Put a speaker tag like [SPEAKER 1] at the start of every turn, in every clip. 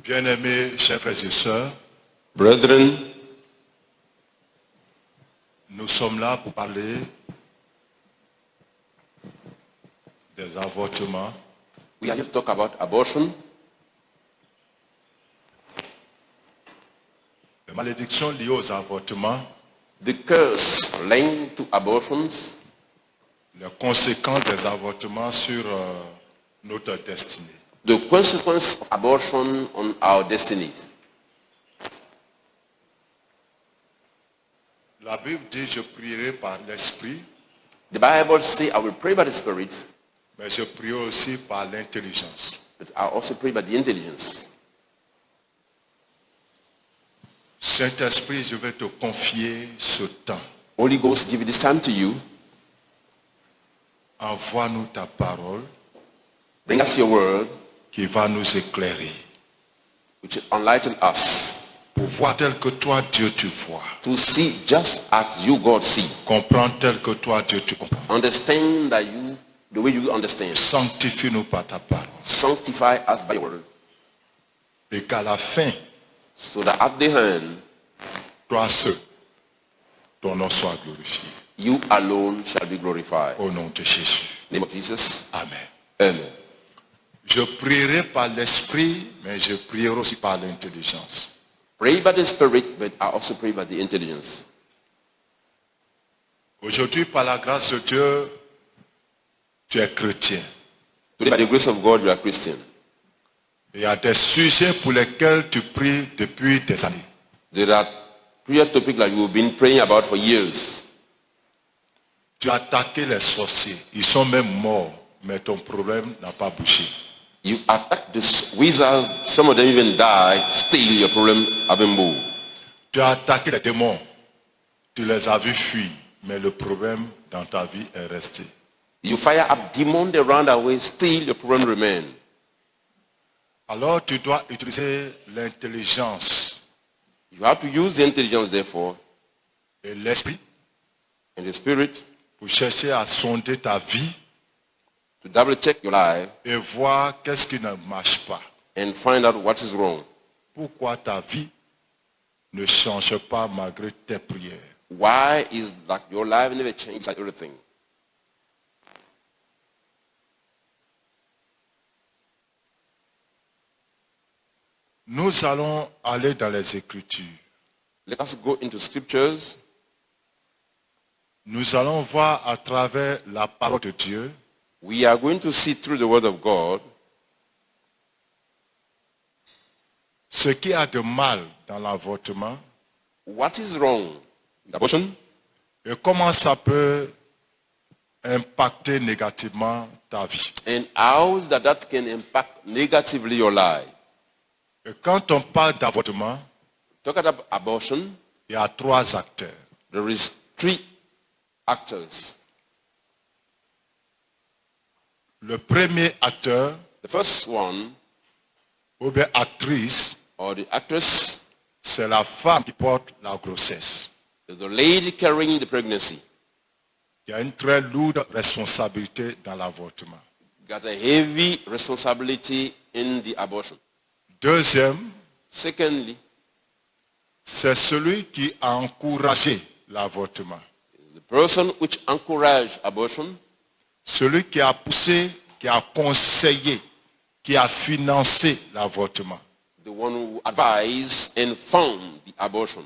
[SPEAKER 1] Bien-aimés, chers frères et sœurs,
[SPEAKER 2] Brethren,
[SPEAKER 1] nous sommes là pour parler des avortements,
[SPEAKER 2] we are here to talk about abortion,
[SPEAKER 1] les malédictions liées aux avortements,
[SPEAKER 2] the curse linked to abortions,
[SPEAKER 1] les conséquences des avortements sur notre destinée.
[SPEAKER 2] the consequence of abortion on our destinies.
[SPEAKER 1] La Bible dit, je prierai par l'esprit,
[SPEAKER 2] The Bible says, I will pray by the Spirit,
[SPEAKER 1] mais je prierai aussi par l'intelligence.
[SPEAKER 2] but I also pray by the intelligence.
[SPEAKER 1] Saint-Esprit, je vais te confier ce temps.
[SPEAKER 2] Holy Ghost, give this time to you.
[SPEAKER 1] Envoie-nous ta parole
[SPEAKER 2] Bring us your word,
[SPEAKER 1] qui va nous éclairer
[SPEAKER 2] which will enlighten us
[SPEAKER 1] pour voir tel que toi, Dieu, tu vois.
[SPEAKER 2] to see just as you, God, see.
[SPEAKER 1] Comprendre tel que toi, Dieu, tu comprends.
[SPEAKER 2] Understand that you, the way you understand.
[SPEAKER 1] Sanctifie-nous par ta parole.
[SPEAKER 2] Sanctify us by your word,
[SPEAKER 1] Et qu'à la fin,
[SPEAKER 2] so that at the end,
[SPEAKER 1] toi seul, ton nom soit glorifié.
[SPEAKER 2] you alone shall be glorified.
[SPEAKER 1] Au nom de Jésus.
[SPEAKER 2] In the name of Jesus.
[SPEAKER 1] Amen.
[SPEAKER 2] Amen.
[SPEAKER 1] Je prierai par l'esprit, mais je prierai aussi par l'intelligence.
[SPEAKER 2] Pray by the Spirit, but I also pray by the intelligence.
[SPEAKER 1] Aujourd'hui, par la grâce de Dieu, tu es chrétien.
[SPEAKER 2] Today, by the grace of God, you are Christian.
[SPEAKER 1] Il y a des sujets pour lesquels tu pries depuis des années.
[SPEAKER 2] There are prayer topics like you've been praying about for years.
[SPEAKER 1] Tu as attaqué les sorciers. Ils sont même morts, mais ton problème n'a pas bougé.
[SPEAKER 2] You attack the wizards, some of them even die, still your problem haven't moved.
[SPEAKER 1] Tu as attaqué les démons. Tu les as vus fuir, mais le problème dans ta vie est resté.
[SPEAKER 2] You fire up demons, they run away, still your problem remains.
[SPEAKER 1] Alors tu dois utiliser l'intelligence
[SPEAKER 2] You have to use the intelligence, therefore,
[SPEAKER 1] et l'esprit
[SPEAKER 2] and the Spirit
[SPEAKER 1] pour chercher à sonder ta vie
[SPEAKER 2] to double check your life
[SPEAKER 1] et voir qu'est-ce qui ne marche pas.
[SPEAKER 2] and find out what is wrong.
[SPEAKER 1] Pourquoi ta vie ne change pas malgré tes prières.
[SPEAKER 2] Why is that your life never changes like everything?
[SPEAKER 1] Nous allons aller dans les Écritures.
[SPEAKER 2] Let us go into scriptures.
[SPEAKER 1] Nous allons voir à travers la parole de Dieu
[SPEAKER 2] We are going to see through the word of God
[SPEAKER 1] ce qui a de mal dans l'avortement
[SPEAKER 2] what is wrong with abortion
[SPEAKER 1] et comment ça peut impacter négativement ta vie.
[SPEAKER 2] and how that can impact negatively your life.
[SPEAKER 1] Et quand on parle d'avortement,
[SPEAKER 2] Talk about abortion,
[SPEAKER 1] il y a trois acteurs.
[SPEAKER 2] there is three actors.
[SPEAKER 1] Le premier acteur,
[SPEAKER 2] The first one,
[SPEAKER 1] ou bien actrice,
[SPEAKER 2] or the actress,
[SPEAKER 1] c'est la femme qui porte la grossesse.
[SPEAKER 2] is the lady carrying the pregnancy.
[SPEAKER 1] Il y a une très lourde responsabilité dans l'avortement.
[SPEAKER 2] Got a heavy responsibility in the abortion.
[SPEAKER 1] Deuxième,
[SPEAKER 2] Secondly,
[SPEAKER 1] c'est celui qui a encouragé l'avortement.
[SPEAKER 2] the person which encouraged abortion,
[SPEAKER 1] Celui qui a poussé, qui a conseillé, qui a financé l'avortement.
[SPEAKER 2] the one who advised and found the abortion.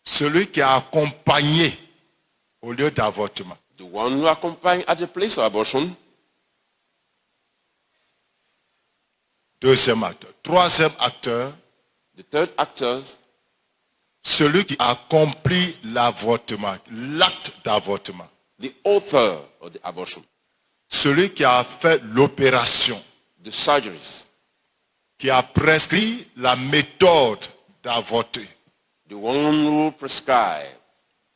[SPEAKER 1] Celui qui a accompagné au lieu d'avortement.
[SPEAKER 2] The one who accompanied at the place of abortion.
[SPEAKER 1] Deuxième acteur. Troisième acteur,
[SPEAKER 2] The third actor,
[SPEAKER 1] celui qui accomplit l'avortement, l'acte d'avortement.
[SPEAKER 2] the author of the abortion,
[SPEAKER 1] Celui qui a fait l'opération,
[SPEAKER 2] the surgeries,
[SPEAKER 1] qui a prescrit la méthode d'avorter.
[SPEAKER 2] the one who prescribed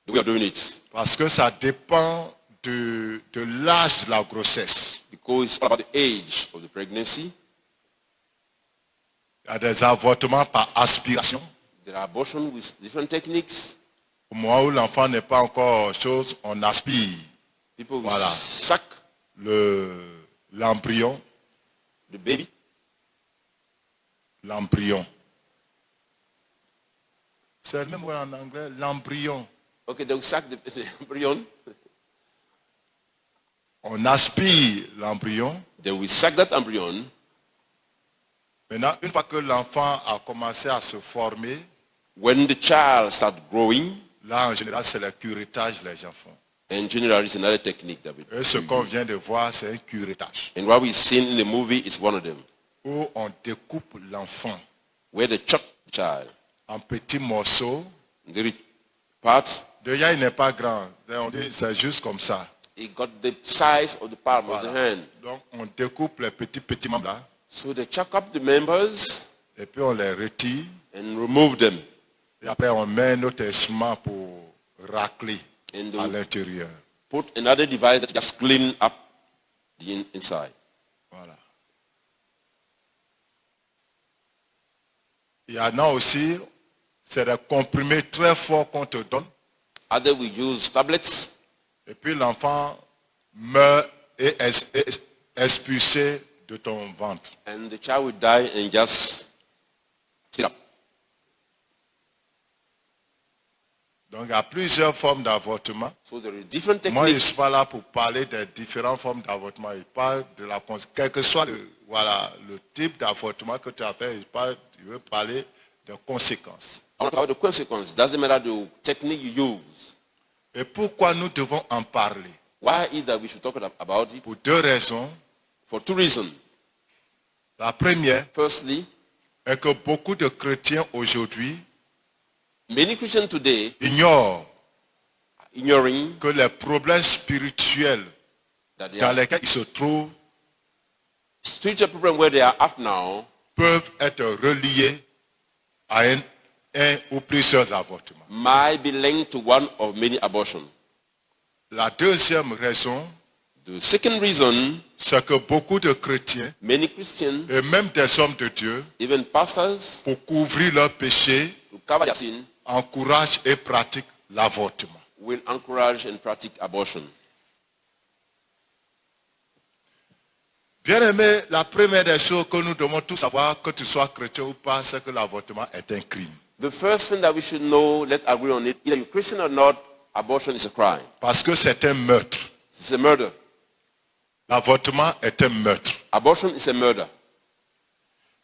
[SPEAKER 2] the way of doing it.
[SPEAKER 1] Parce que ça dépend de l'âge de la grossesse.
[SPEAKER 2] Because it's all about the age of the pregnancy.
[SPEAKER 1] Il y a des avortements par aspiration.
[SPEAKER 2] There are abortions with different techniques.
[SPEAKER 1] Au moment où l'enfant n'est pas encore chose, on aspire
[SPEAKER 2] People will
[SPEAKER 1] Voilà.
[SPEAKER 2] suck
[SPEAKER 1] l'embryon,
[SPEAKER 2] the baby.
[SPEAKER 1] l'embryon. C'est le même mot en anglais, l'embryon.
[SPEAKER 2] Okay, they will sack the embryon.
[SPEAKER 1] On aspire l'embryon.
[SPEAKER 2] They will sack that embryon.
[SPEAKER 1] Maintenant, une fois que l'enfant a commencé à se former,
[SPEAKER 2] When the child starts growing,
[SPEAKER 1] là en général c'est le curettage les gens font.
[SPEAKER 2] and generally it's another technique that we
[SPEAKER 1] Et ce qu'on vient de voir, c'est un curettage.
[SPEAKER 2] And what we've seen in the movie is one of them,
[SPEAKER 1] Où on découpe l'enfant
[SPEAKER 2] where they chop the child.
[SPEAKER 1] en petits morceaux.
[SPEAKER 2] The parts,
[SPEAKER 1] Déjà, il n'est pas grand. On dit, c'est juste comme ça.
[SPEAKER 2] it got the size of the palm of the hand.
[SPEAKER 1] Donc, on découpe les petits membres là.
[SPEAKER 2] So they chop up the members
[SPEAKER 1] Et puis, on les retire.
[SPEAKER 2] and remove them.
[SPEAKER 1] Et après, on met notre instrument pour racler
[SPEAKER 2] And
[SPEAKER 1] à
[SPEAKER 2] they
[SPEAKER 1] l'intérieur.
[SPEAKER 2] put another device that just clean up the inside.
[SPEAKER 1] Voilà. Il y en a aussi, c'est des comprimés très forts qu'on te donne.
[SPEAKER 2] Other we use tablets,
[SPEAKER 1] Et puis, l'enfant meurt et est expulsé de ton ventre.
[SPEAKER 2] and the child will die and just sit up.
[SPEAKER 1] Donc, il y a plusieurs formes d'avortement.
[SPEAKER 2] So there are different
[SPEAKER 1] Moi, je ne
[SPEAKER 2] techniques.
[SPEAKER 1] suis pas là pour parler des différentes formes d'avortement. Il parle de la quel que soit le type d'avortement que tu as fait, je veux parler des conséquences.
[SPEAKER 2] I want to talk about the consequences. Doesn't matter the technique you use.
[SPEAKER 1] Et pourquoi nous devons en parler?
[SPEAKER 2] Why is that we should talk about it?
[SPEAKER 1] Pour deux raisons.
[SPEAKER 2] For two reasons.
[SPEAKER 1] La première
[SPEAKER 2] Firstly,
[SPEAKER 1] est que beaucoup de chrétiens aujourd'hui
[SPEAKER 2] many Christians today
[SPEAKER 1] ignorent
[SPEAKER 2] are ignoring
[SPEAKER 1] que les problèmes spirituels
[SPEAKER 2] that they
[SPEAKER 1] dans
[SPEAKER 2] are
[SPEAKER 1] lesquels ils se trouvent
[SPEAKER 2] spiritual problem where they are at now
[SPEAKER 1] peuvent être reliés à un ou plusieurs avortements.
[SPEAKER 2] might be linked to one or many abortions.
[SPEAKER 1] La deuxième raison,
[SPEAKER 2] The second reason,
[SPEAKER 1] c'est que beaucoup de chrétiens
[SPEAKER 2] many Christians,
[SPEAKER 1] et même des hommes de Dieu,
[SPEAKER 2] even pastors,
[SPEAKER 1] pour couvrir leurs péchés,
[SPEAKER 2] to cover their sin,
[SPEAKER 1] encouragent et pratiquent l'avortement.
[SPEAKER 2] will encourage and practice abortion.
[SPEAKER 1] Bien aimé, la première des choses que nous devons tous savoir, que tu sois chrétien ou pas, c'est que l'avortement est un crime.
[SPEAKER 2] The first thing that we should know, let's agree on it, either you're Christian or not, abortion is a crime.
[SPEAKER 1] Parce que c'est un meurtre.
[SPEAKER 2] It's a murder.
[SPEAKER 1] L'avortement est un meurtre.
[SPEAKER 2] Abortion is a murder.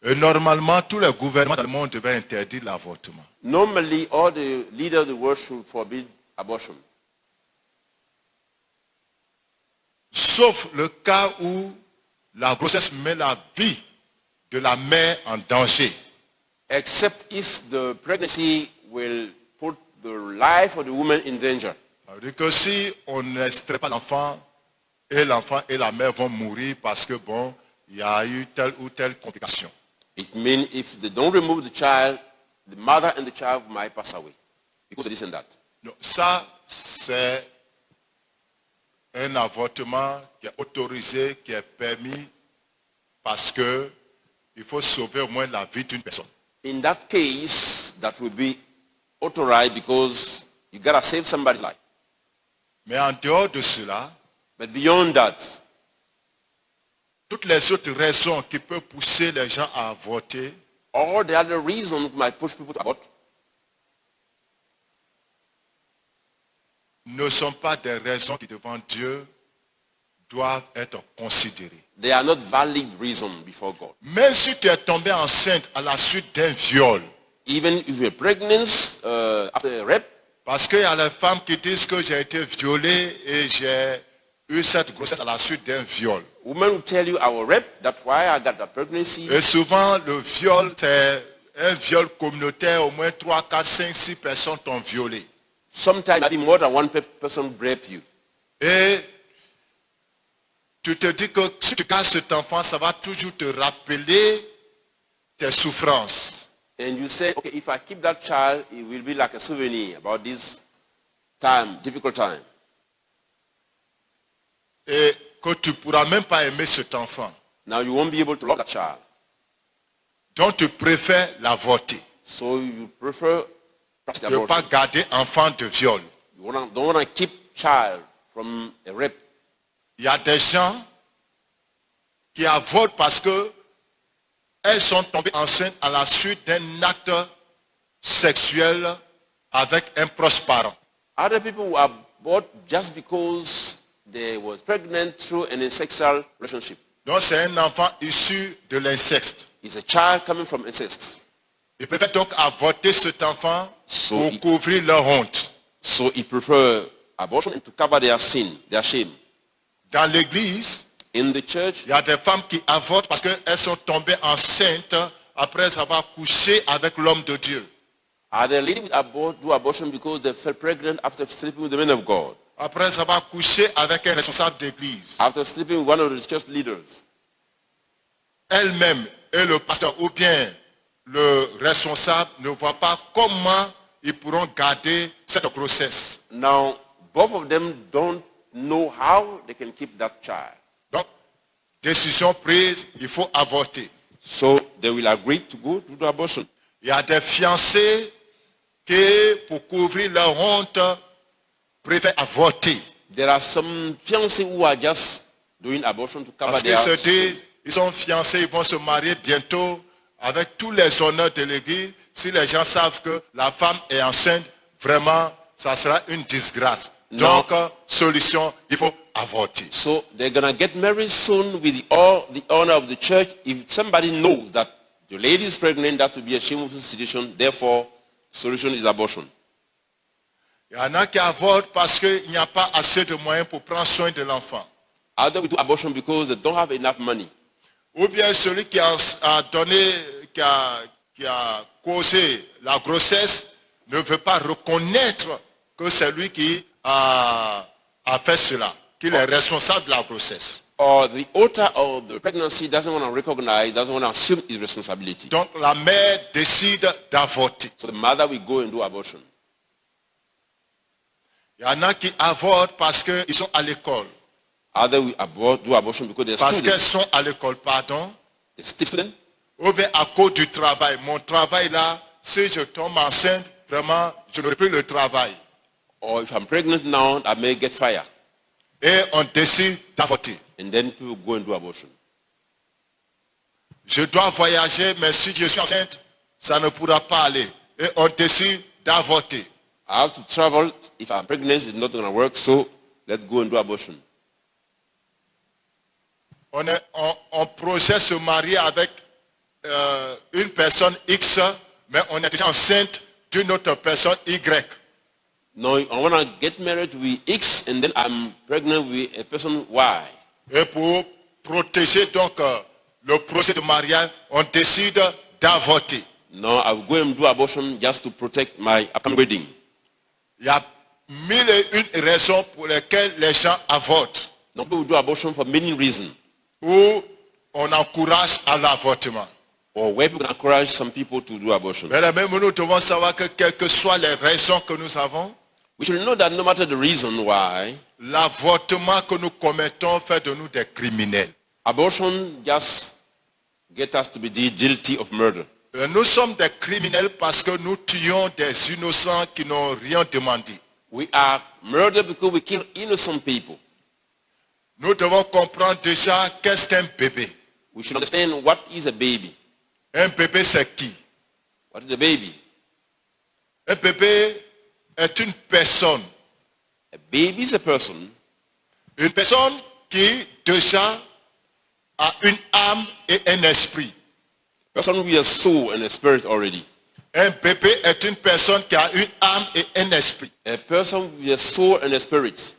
[SPEAKER 1] Et normalement, tous les gouvernements dans le monde devaient interdire l'avortement.
[SPEAKER 2] Normally, all the leaders of the world should forbid abortion.
[SPEAKER 1] Sauf le cas où la grossesse met la vie de la mère en danger.
[SPEAKER 2] Except if the pregnancy will put the life of the woman in danger.
[SPEAKER 1] Ça veut dire que si on n'extrait pas l'enfant et la mère vont mourir parce que bon, il y a eu telle ou telle complication.
[SPEAKER 2] It means if they don't remove the child, the mother and the child might pass away because of this and that.
[SPEAKER 1] Donc, ça, c'est un avortement qui est autorisé, qui est permis parce que il faut sauver au moins la vie d'une personne.
[SPEAKER 2] In that case, that will be authorized because you gotta save somebody's life.
[SPEAKER 1] Mais en dehors de cela,
[SPEAKER 2] But beyond that,
[SPEAKER 1] toutes les autres raisons qui peuvent pousser les gens à avorter
[SPEAKER 2] all the other reasons might push people to abort
[SPEAKER 1] ne sont pas des raisons qui devant Dieu doivent être considérées.
[SPEAKER 2] they are not valid reasons before God.
[SPEAKER 1] Même si tu es tombé enceinte à la suite d'un viol,
[SPEAKER 2] Even if you're pregnant after a rape,
[SPEAKER 1] parce qu'il y a les femmes qui disent que j'ai été violée et j'ai eu cette grossesse à la suite d'un viol.
[SPEAKER 2] women will tell you I was raped, that's why I got that pregnancy.
[SPEAKER 1] Et souvent, le viol, c'est un viol communautaire, au moins 3, 4, 5, 6 personnes t'ont violé.
[SPEAKER 2] Sometimes maybe more than one person rape you.
[SPEAKER 1] Et tu te dis que si tu gardes cet enfant, ça va toujours te rappeler tes souffrances.
[SPEAKER 2] And you say, okay, if I keep that child, it will be like a souvenir about this time, difficult time.
[SPEAKER 1] Et que tu ne pourras même pas aimer cet enfant.
[SPEAKER 2] Now you won't be able to love that child.
[SPEAKER 1] Donc tu préfères l'avorter.
[SPEAKER 2] So you prefer practice
[SPEAKER 1] Tu ne veux pas
[SPEAKER 2] abortion.
[SPEAKER 1] garder enfant de viol.
[SPEAKER 2] You don't want to keep child from a rape.
[SPEAKER 1] Il y a des gens qui avortent parce que elles sont tombées enceintes à la suite d'un acte sexuel avec un proche parent.
[SPEAKER 2] Other people who abort just because they was pregnant through an sexual relationship.
[SPEAKER 1] Donc c'est un enfant issu de l'inceste.
[SPEAKER 2] It's a child coming from incest.
[SPEAKER 1] Ils préfèrent donc avorter cet enfant
[SPEAKER 2] So
[SPEAKER 1] pour
[SPEAKER 2] it-
[SPEAKER 1] couvrir leur honte.
[SPEAKER 2] So he prefer abortion to cover their sin, their shame.
[SPEAKER 1] Dans l'église,
[SPEAKER 2] In the church,
[SPEAKER 1] il y a des femmes qui avortent parce qu'elles sont tombées enceintes après avoir couché avec l'homme de Dieu.
[SPEAKER 2] are they ladies do abortion because they fell pregnant after sleeping with the men of God,
[SPEAKER 1] Après avoir couché avec un responsable d'église.
[SPEAKER 2] after sleeping with one of the church leaders?
[SPEAKER 1] Elle-même et le pasteur ou bien le responsable ne voient pas comment ils pourront garder cette grossesse.
[SPEAKER 2] Now, both of them don't know how they can keep that child.
[SPEAKER 1] Donc, décision prise, il faut avorter.
[SPEAKER 2] So they will agree to go to the abortion.
[SPEAKER 1] Il y a des fiancés qui, pour couvrir leur honte, préfèrent avorter.
[SPEAKER 2] There are some fiancés who are just doing abortion to cover
[SPEAKER 1] Parce qu'ils
[SPEAKER 2] their
[SPEAKER 1] se disent, ils sont fiancés, ils vont se marier bientôt avec tous les honneurs de l'église. Si les gens savent que la femme est enceinte, vraiment, ça sera une disgrâce.
[SPEAKER 2] Non.
[SPEAKER 1] Donc, solution, il faut avorter.
[SPEAKER 2] So they're going to get married soon with the honor of the church. If somebody knows that the lady is pregnant, that will be a shameful situation. Therefore, solution is abortion.
[SPEAKER 1] Il y en a qui avortent parce qu'il n'y a pas assez de moyens pour prendre soin de l'enfant.
[SPEAKER 2] Others will do abortion because they don't have enough money.
[SPEAKER 1] Ou bien celui qui a donné, qui a causé la grossesse ne veut pas reconnaître que c'est lui qui a fait cela, qu'il est responsable de la grossesse.
[SPEAKER 2] Or the author of the pregnancy doesn't want to recognize, doesn't want to assume his responsibility.
[SPEAKER 1] Donc la mère décide d'avorter.
[SPEAKER 2] So the mother will go and do abortion.
[SPEAKER 1] Il y en a qui avortent parce qu'ils sont à l'école.
[SPEAKER 2] Others will do abortion because they're
[SPEAKER 1] Parce
[SPEAKER 2] students.
[SPEAKER 1] qu'elles sont à l'école, pardon.
[SPEAKER 2] They're still students.
[SPEAKER 1] Ou bien à cause du travail. Mon travail là, si je tombe enceinte, vraiment, je n'aurai plus le travail.
[SPEAKER 2] Or if I'm pregnant now, I may get fired.
[SPEAKER 1] Et on décide d'avorter.
[SPEAKER 2] And then people go and do abortion.
[SPEAKER 1] Je dois voyager, mais si je suis enceinte, ça ne pourra pas aller. Et on décide d'avorter.
[SPEAKER 2] I have to travel. If I'm pregnant, it's not going to work. So let's go and do abortion.
[SPEAKER 1] On projette se marier avec une personne X, mais on est déjà enceinte d'une autre personne Y.
[SPEAKER 2] Now I want to get married with X and then I'm pregnant with a person Y.
[SPEAKER 1] Et pour protéger donc le procès de mariage, on décide d'avorter.
[SPEAKER 2] Now I will go and do abortion just to protect my upcoming wedding.
[SPEAKER 1] Il y a 1001 raisons pour lesquelles les gens avortent,
[SPEAKER 2] Now people do abortion for many reasons.
[SPEAKER 1] où on encourage à l'avortement.
[SPEAKER 2] Or where people encourage some people to do abortion.
[SPEAKER 1] Mais même nous devons savoir que quelles que soient les raisons que nous avons,
[SPEAKER 2] We should know that no matter the reason why,
[SPEAKER 1] l'avortement que nous commettons fait de nous des criminels.
[SPEAKER 2] abortion just get us to be guilty of murder.
[SPEAKER 1] Nous sommes des criminels parce que nous tuons des innocents qui n'ont rien demandé.
[SPEAKER 2] We are murdered because we kill innocent people.
[SPEAKER 1] Nous devons comprendre déjà qu'est-ce qu'un bébé.
[SPEAKER 2] We should understand what is a baby.
[SPEAKER 1] Un bébé, c'est qui?
[SPEAKER 2] What is a baby?
[SPEAKER 1] Un bébé est une personne.
[SPEAKER 2] A baby is a person
[SPEAKER 1] Une personne qui déjà a une âme et un esprit.
[SPEAKER 2] person with a soul and a spirit already.
[SPEAKER 1] Un bébé est une personne qui a une âme et un esprit.
[SPEAKER 2] A person with a soul and a spirit.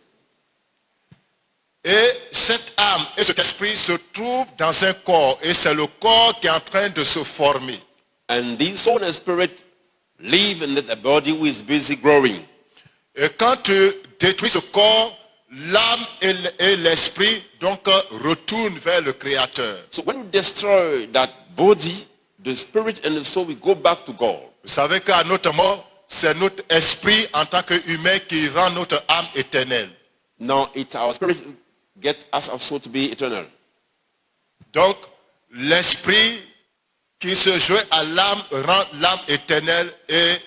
[SPEAKER 1] Et cette âme et cet esprit se trouvent dans un corps. Et c'est le corps qui est en train de se former.
[SPEAKER 2] And this soul and spirit live in the body who is busy growing.
[SPEAKER 1] Et quand tu détruis ce corps, l'âme et l'esprit donc retournent vers le Créateur.
[SPEAKER 2] So when you destroy that body, the spirit and the soul will go back to God.
[SPEAKER 1] Vous savez qu'à notre mort, c'est notre esprit en tant qu'humain qui rend notre âme éternelle.
[SPEAKER 2] Now it's our spirit get us our soul to be eternal.
[SPEAKER 1] Donc, l'esprit qui se joint à l'âme rend l'âme éternelle et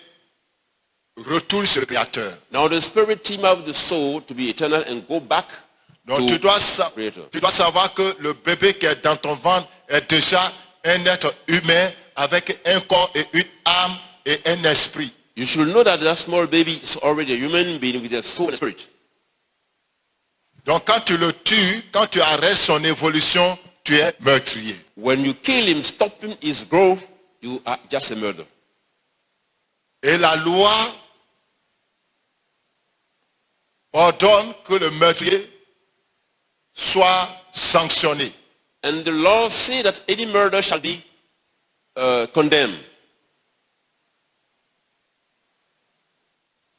[SPEAKER 1] retourne sur le Créateur.
[SPEAKER 2] Now the spirit team up with the soul to be eternal and go back
[SPEAKER 1] Donc
[SPEAKER 2] to
[SPEAKER 1] tu dois savoir que le bébé qui est dans ton ventre est déjà un être humain avec un corps et une âme et un esprit.
[SPEAKER 2] You should know that that small baby is already a human being with a soul and spirit.
[SPEAKER 1] Donc quand tu le tues, quand tu arrêtes son évolution, tu es meurtrier.
[SPEAKER 2] When you kill him, stopping his growth, you are just a murderer.
[SPEAKER 1] Et la loi ordonne que le meurtrier soit sanctionné.
[SPEAKER 2] And the law says that any murder shall be condemned.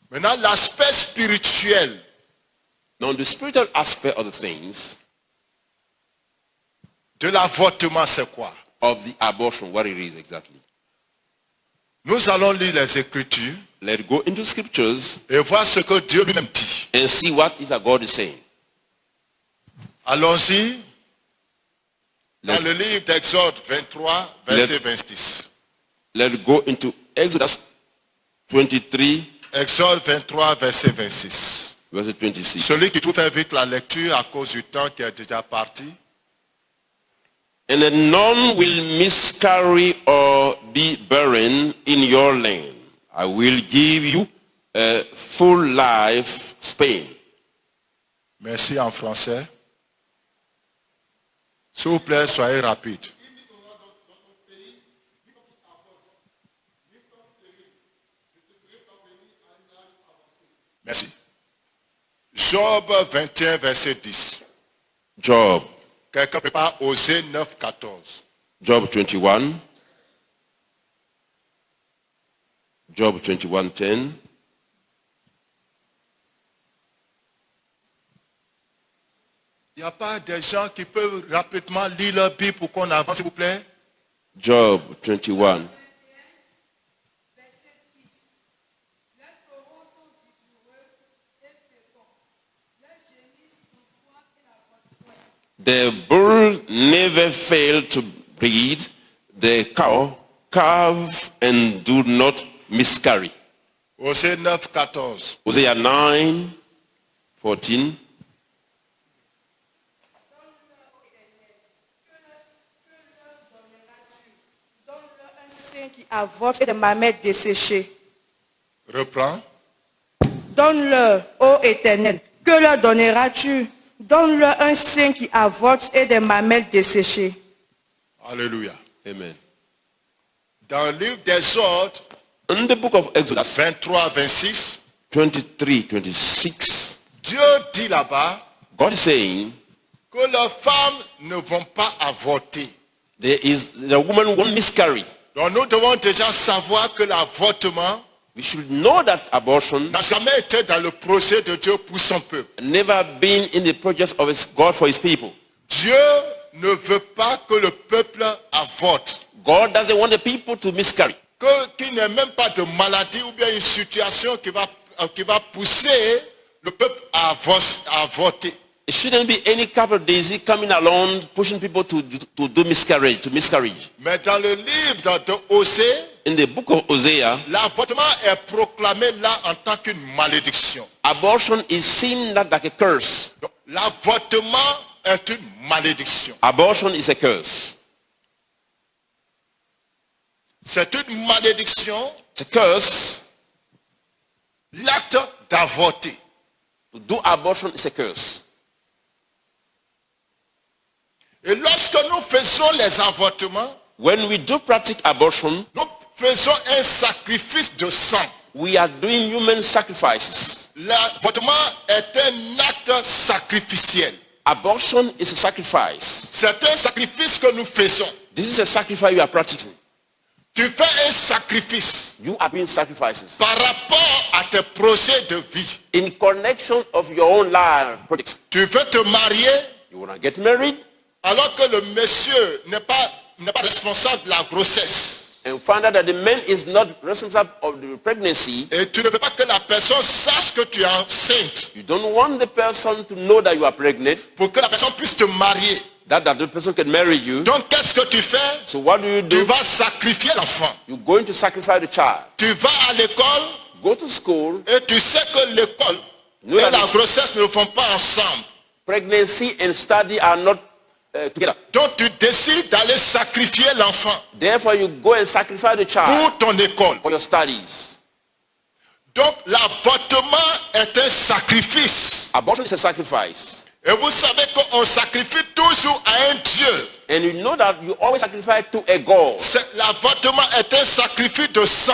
[SPEAKER 1] Maintenant, l'aspect spirituel
[SPEAKER 2] Now, the spiritual aspect of the things,
[SPEAKER 1] de l'avortement, c'est quoi?
[SPEAKER 2] of the abortion, what it is exactly.
[SPEAKER 1] Nous allons lire les Écritures
[SPEAKER 2] Let's go into scriptures
[SPEAKER 1] et voir ce que Dieu lui-même dit.
[SPEAKER 2] and see what is that God is saying.
[SPEAKER 1] Allons-y dans
[SPEAKER 2] Let,
[SPEAKER 1] le livre d'Exode 23, verset 26.
[SPEAKER 2] let's go into Exodus 23,
[SPEAKER 1] Exode 23, verset 26.
[SPEAKER 2] verse 26.
[SPEAKER 1] Celui qui trouve vite la lecture à cause du temps qui est déjà parti.
[SPEAKER 2] And then none will miscarry or be barren in your land. I will give you a full life span.
[SPEAKER 1] Merci en français. S'il vous plaît, soyez rapide. Merci. Job 21, verset 10.
[SPEAKER 2] Job,
[SPEAKER 1] Quelqu'un peut pas Osée 9, 14.
[SPEAKER 2] Job 21. Job 21, 10.
[SPEAKER 1] Il n'y a pas des gens qui peuvent rapidement lire leur Bible pour qu'on avance, s'il vous plaît.
[SPEAKER 2] Job 21. The bull never failed to breed, the cow calve and do not miscarry.
[SPEAKER 1] Osée 9, 14.
[SPEAKER 2] Hosea 9, 14.
[SPEAKER 3] Donne-leur un sein qui avorte et des mamelles desséchées.
[SPEAKER 1] Reprends.
[SPEAKER 3] Donne-leur, ô Éternel, que leur donneras-tu? Donne-leur un sein qui avorte et des mamelles desséchées.
[SPEAKER 1] Alléluia.
[SPEAKER 2] Amen.
[SPEAKER 1] Dans le livre d'Exode
[SPEAKER 2] In the book of Exodus
[SPEAKER 1] 23, 26,
[SPEAKER 2] 23, 26,
[SPEAKER 1] Dieu dit là-bas
[SPEAKER 2] God is saying
[SPEAKER 1] que les femmes ne vont pas avorter.
[SPEAKER 2] the woman won't miscarry.
[SPEAKER 1] Donc nous devons déjà savoir que l'avortement
[SPEAKER 2] We should know that abortion
[SPEAKER 1] n'a jamais été dans le projet de Dieu pour son peuple.
[SPEAKER 2] never been in the project of God for his people.
[SPEAKER 1] Dieu ne veut pas que le peuple avorte.
[SPEAKER 2] God doesn't want the people to miscarry.
[SPEAKER 1] Qu'il n'y ait même pas de maladie ou bien une situation qui va pousser le peuple à avorter.
[SPEAKER 2] It shouldn't be any kind of disease coming along pushing people to do miscarriage.
[SPEAKER 1] Mais dans le livre de Osée,
[SPEAKER 2] In the book of Hosea,
[SPEAKER 1] l'avortement est proclamé là en tant qu'une malédiction.
[SPEAKER 2] abortion is seen like a curse.
[SPEAKER 1] Donc, l'avortement est une malédiction.
[SPEAKER 2] Abortion is a curse.
[SPEAKER 1] C'est une malédiction,
[SPEAKER 2] It's a curse.
[SPEAKER 1] l'acte d'avorter.
[SPEAKER 2] To do abortion is a curse.
[SPEAKER 1] Et lorsque nous faisons les avortements,
[SPEAKER 2] When we do practice abortion,
[SPEAKER 1] nous faisons un sacrifice de sang.
[SPEAKER 2] we are doing human sacrifices.
[SPEAKER 1] L'avortement est un acte sacrificiel.
[SPEAKER 2] Abortion is a sacrifice.
[SPEAKER 1] C'est un sacrifice que nous faisons.
[SPEAKER 2] This is a sacrifice you are practicing.
[SPEAKER 1] Tu fais un sacrifice
[SPEAKER 2] You are being sacrifices.
[SPEAKER 1] par rapport à tes projets de vie.
[SPEAKER 2] In connection of your own life projects.
[SPEAKER 1] Tu veux te marier
[SPEAKER 2] You want to get married
[SPEAKER 1] alors que le monsieur n'est pas responsable de la grossesse.
[SPEAKER 2] and find out that the man is not responsible of the pregnancy.
[SPEAKER 1] Et tu ne veux pas que la personne sache que tu es enceinte
[SPEAKER 2] You don't want the person to know that you are pregnant,
[SPEAKER 1] pour que la personne puisse te marier.
[SPEAKER 2] that the person can marry you.
[SPEAKER 1] Donc qu'est-ce que tu fais?
[SPEAKER 2] So what do you
[SPEAKER 1] Tu
[SPEAKER 2] do?
[SPEAKER 1] vas sacrifier l'enfant.
[SPEAKER 2] You're going to sacrifice the child.
[SPEAKER 1] Tu vas à l'école
[SPEAKER 2] Go to school.
[SPEAKER 1] et tu sais que l'école
[SPEAKER 2] Nous,
[SPEAKER 1] et
[SPEAKER 2] la-
[SPEAKER 1] la grossesse ne vont pas ensemble.
[SPEAKER 2] pregnancy and study are not together.
[SPEAKER 1] Donc tu décides d'aller sacrifier l'enfant
[SPEAKER 2] Therefore, you go and sacrifice the child
[SPEAKER 1] pour ton école.
[SPEAKER 2] for your studies.
[SPEAKER 1] Donc l'avortement est un sacrifice.
[SPEAKER 2] Abortion is a sacrifice.
[SPEAKER 1] Et vous savez qu'on sacrifie toujours à un Dieu.
[SPEAKER 2] And you know that you always sacrifice to a God.
[SPEAKER 1] L'avortement est un sacrifice de sang.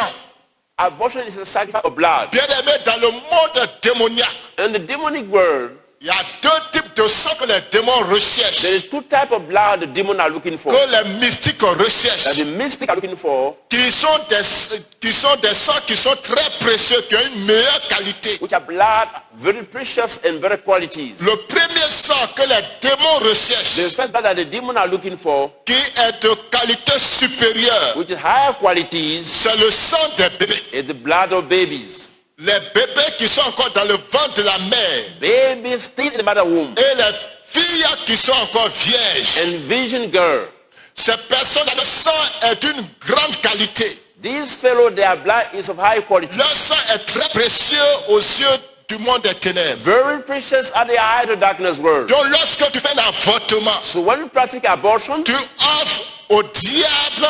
[SPEAKER 2] Abortion is a sacrifice of blood.
[SPEAKER 1] Bien aimé, dans le monde démoniaque,
[SPEAKER 2] In the demonic world,
[SPEAKER 1] il y a deux types de sang que les démons recherchent,
[SPEAKER 2] there is two types of blood the demons are looking for.
[SPEAKER 1] que les mystiques
[SPEAKER 2] That
[SPEAKER 1] recherchent,
[SPEAKER 2] the mystics are looking for,
[SPEAKER 1] qui sont des sangs qui sont très précieux, qui ont une meilleure qualité.
[SPEAKER 2] which are blood, very precious and very qualities.
[SPEAKER 1] Le premier sang que les démons
[SPEAKER 2] The
[SPEAKER 1] recherchent,
[SPEAKER 2] first blood that the demons are looking for,
[SPEAKER 1] qui est de qualité supérieure,
[SPEAKER 2] which is higher qualities,
[SPEAKER 1] c'est le sang des bébés.
[SPEAKER 2] is the blood of babies.
[SPEAKER 1] Les bébés qui sont encore dans le ventre de la mère
[SPEAKER 2] Babies still in the mother womb.
[SPEAKER 1] et les filles qui sont encore vierges.
[SPEAKER 2] And virgin girl.
[SPEAKER 1] Ces personnes, le sang est d'une grande qualité.
[SPEAKER 2] These fellows, their blood is of high quality.
[SPEAKER 1] Leur sang est très précieux aux yeux du monde des ténèbres.
[SPEAKER 2] Very precious are the eye of the darkness world.
[SPEAKER 1] Donc lorsque tu fais un avortement,
[SPEAKER 2] So when you practice abortion,
[SPEAKER 1] tu offres au diable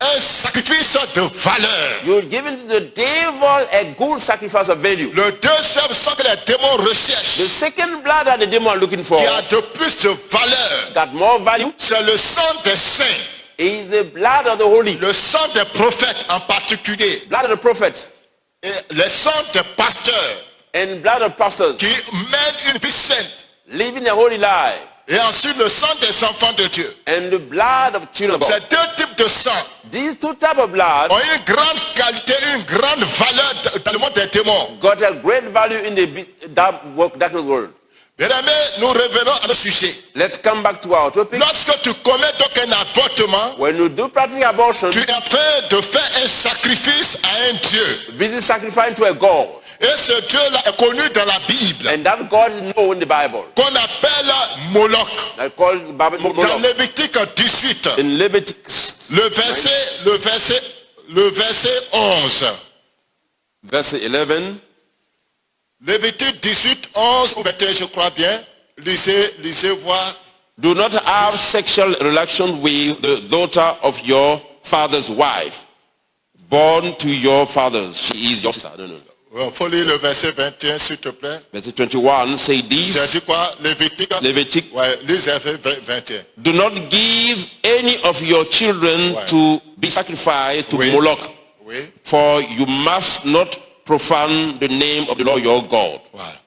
[SPEAKER 1] un sacrifice de valeur.
[SPEAKER 2] you're giving to the devil a good sacrifice of value.
[SPEAKER 1] Le deuxième sang que les démons recherchent,
[SPEAKER 2] The second blood that the demons are looking for,
[SPEAKER 1] qui a de plus de valeur,
[SPEAKER 2] got more value,
[SPEAKER 1] c'est le sang des saints,
[SPEAKER 2] is the blood of the holy,
[SPEAKER 1] le sang des prophètes en particulier,
[SPEAKER 2] blood of the prophets,
[SPEAKER 1] et le sang des pasteurs
[SPEAKER 2] and blood of pastors,
[SPEAKER 1] qui mènent une vie sainte,
[SPEAKER 2] living a holy life,
[SPEAKER 1] et ensuite le sang des enfants de Dieu.
[SPEAKER 2] and the blood of children of God.
[SPEAKER 1] Ces deux types de sang
[SPEAKER 2] These two types of blood
[SPEAKER 1] ont une grande qualité, une grande valeur dans le monde des démons.
[SPEAKER 2] got a great value in the darkness world.
[SPEAKER 1] Bien aimé, nous revenons à notre sujet.
[SPEAKER 2] Let's come back to our topic.
[SPEAKER 1] Lorsque tu commets donc un avortement,
[SPEAKER 2] When you do practice abortion,
[SPEAKER 1] tu es en train de faire un sacrifice à un Dieu.
[SPEAKER 2] busy sacrificing to a God.
[SPEAKER 1] Et ce Dieu-là est connu dans la Bible,
[SPEAKER 2] And that God is known in the Bible.
[SPEAKER 1] qu'on appelle Moloch.
[SPEAKER 2] I call the Bible
[SPEAKER 1] Dans
[SPEAKER 2] Moloch.
[SPEAKER 1] Lévitique 18,
[SPEAKER 2] In Leviticus,
[SPEAKER 1] le verset 11.
[SPEAKER 2] verse 11,
[SPEAKER 1] Lévitique 18, 11 ou 21, je crois bien. Lisez, voir.
[SPEAKER 2] do not have sexual relations with the daughter of your father's wife, born to your fathers. She is your sister. No.
[SPEAKER 1] Il faut lire le verset 21, s'il te plaît.
[SPEAKER 2] Verse 21 say
[SPEAKER 1] J'ai
[SPEAKER 2] this,
[SPEAKER 1] dit quoi? Lévitique.
[SPEAKER 2] Levitic,
[SPEAKER 1] Ouais, lisez verset 21.
[SPEAKER 2] do not give any of your children
[SPEAKER 1] Ouais.
[SPEAKER 2] to be sacrificed to
[SPEAKER 1] Oui.
[SPEAKER 2] Moloch,
[SPEAKER 1] Oui,
[SPEAKER 2] for you must not profane the name of the Lord your God.
[SPEAKER 1] voilà.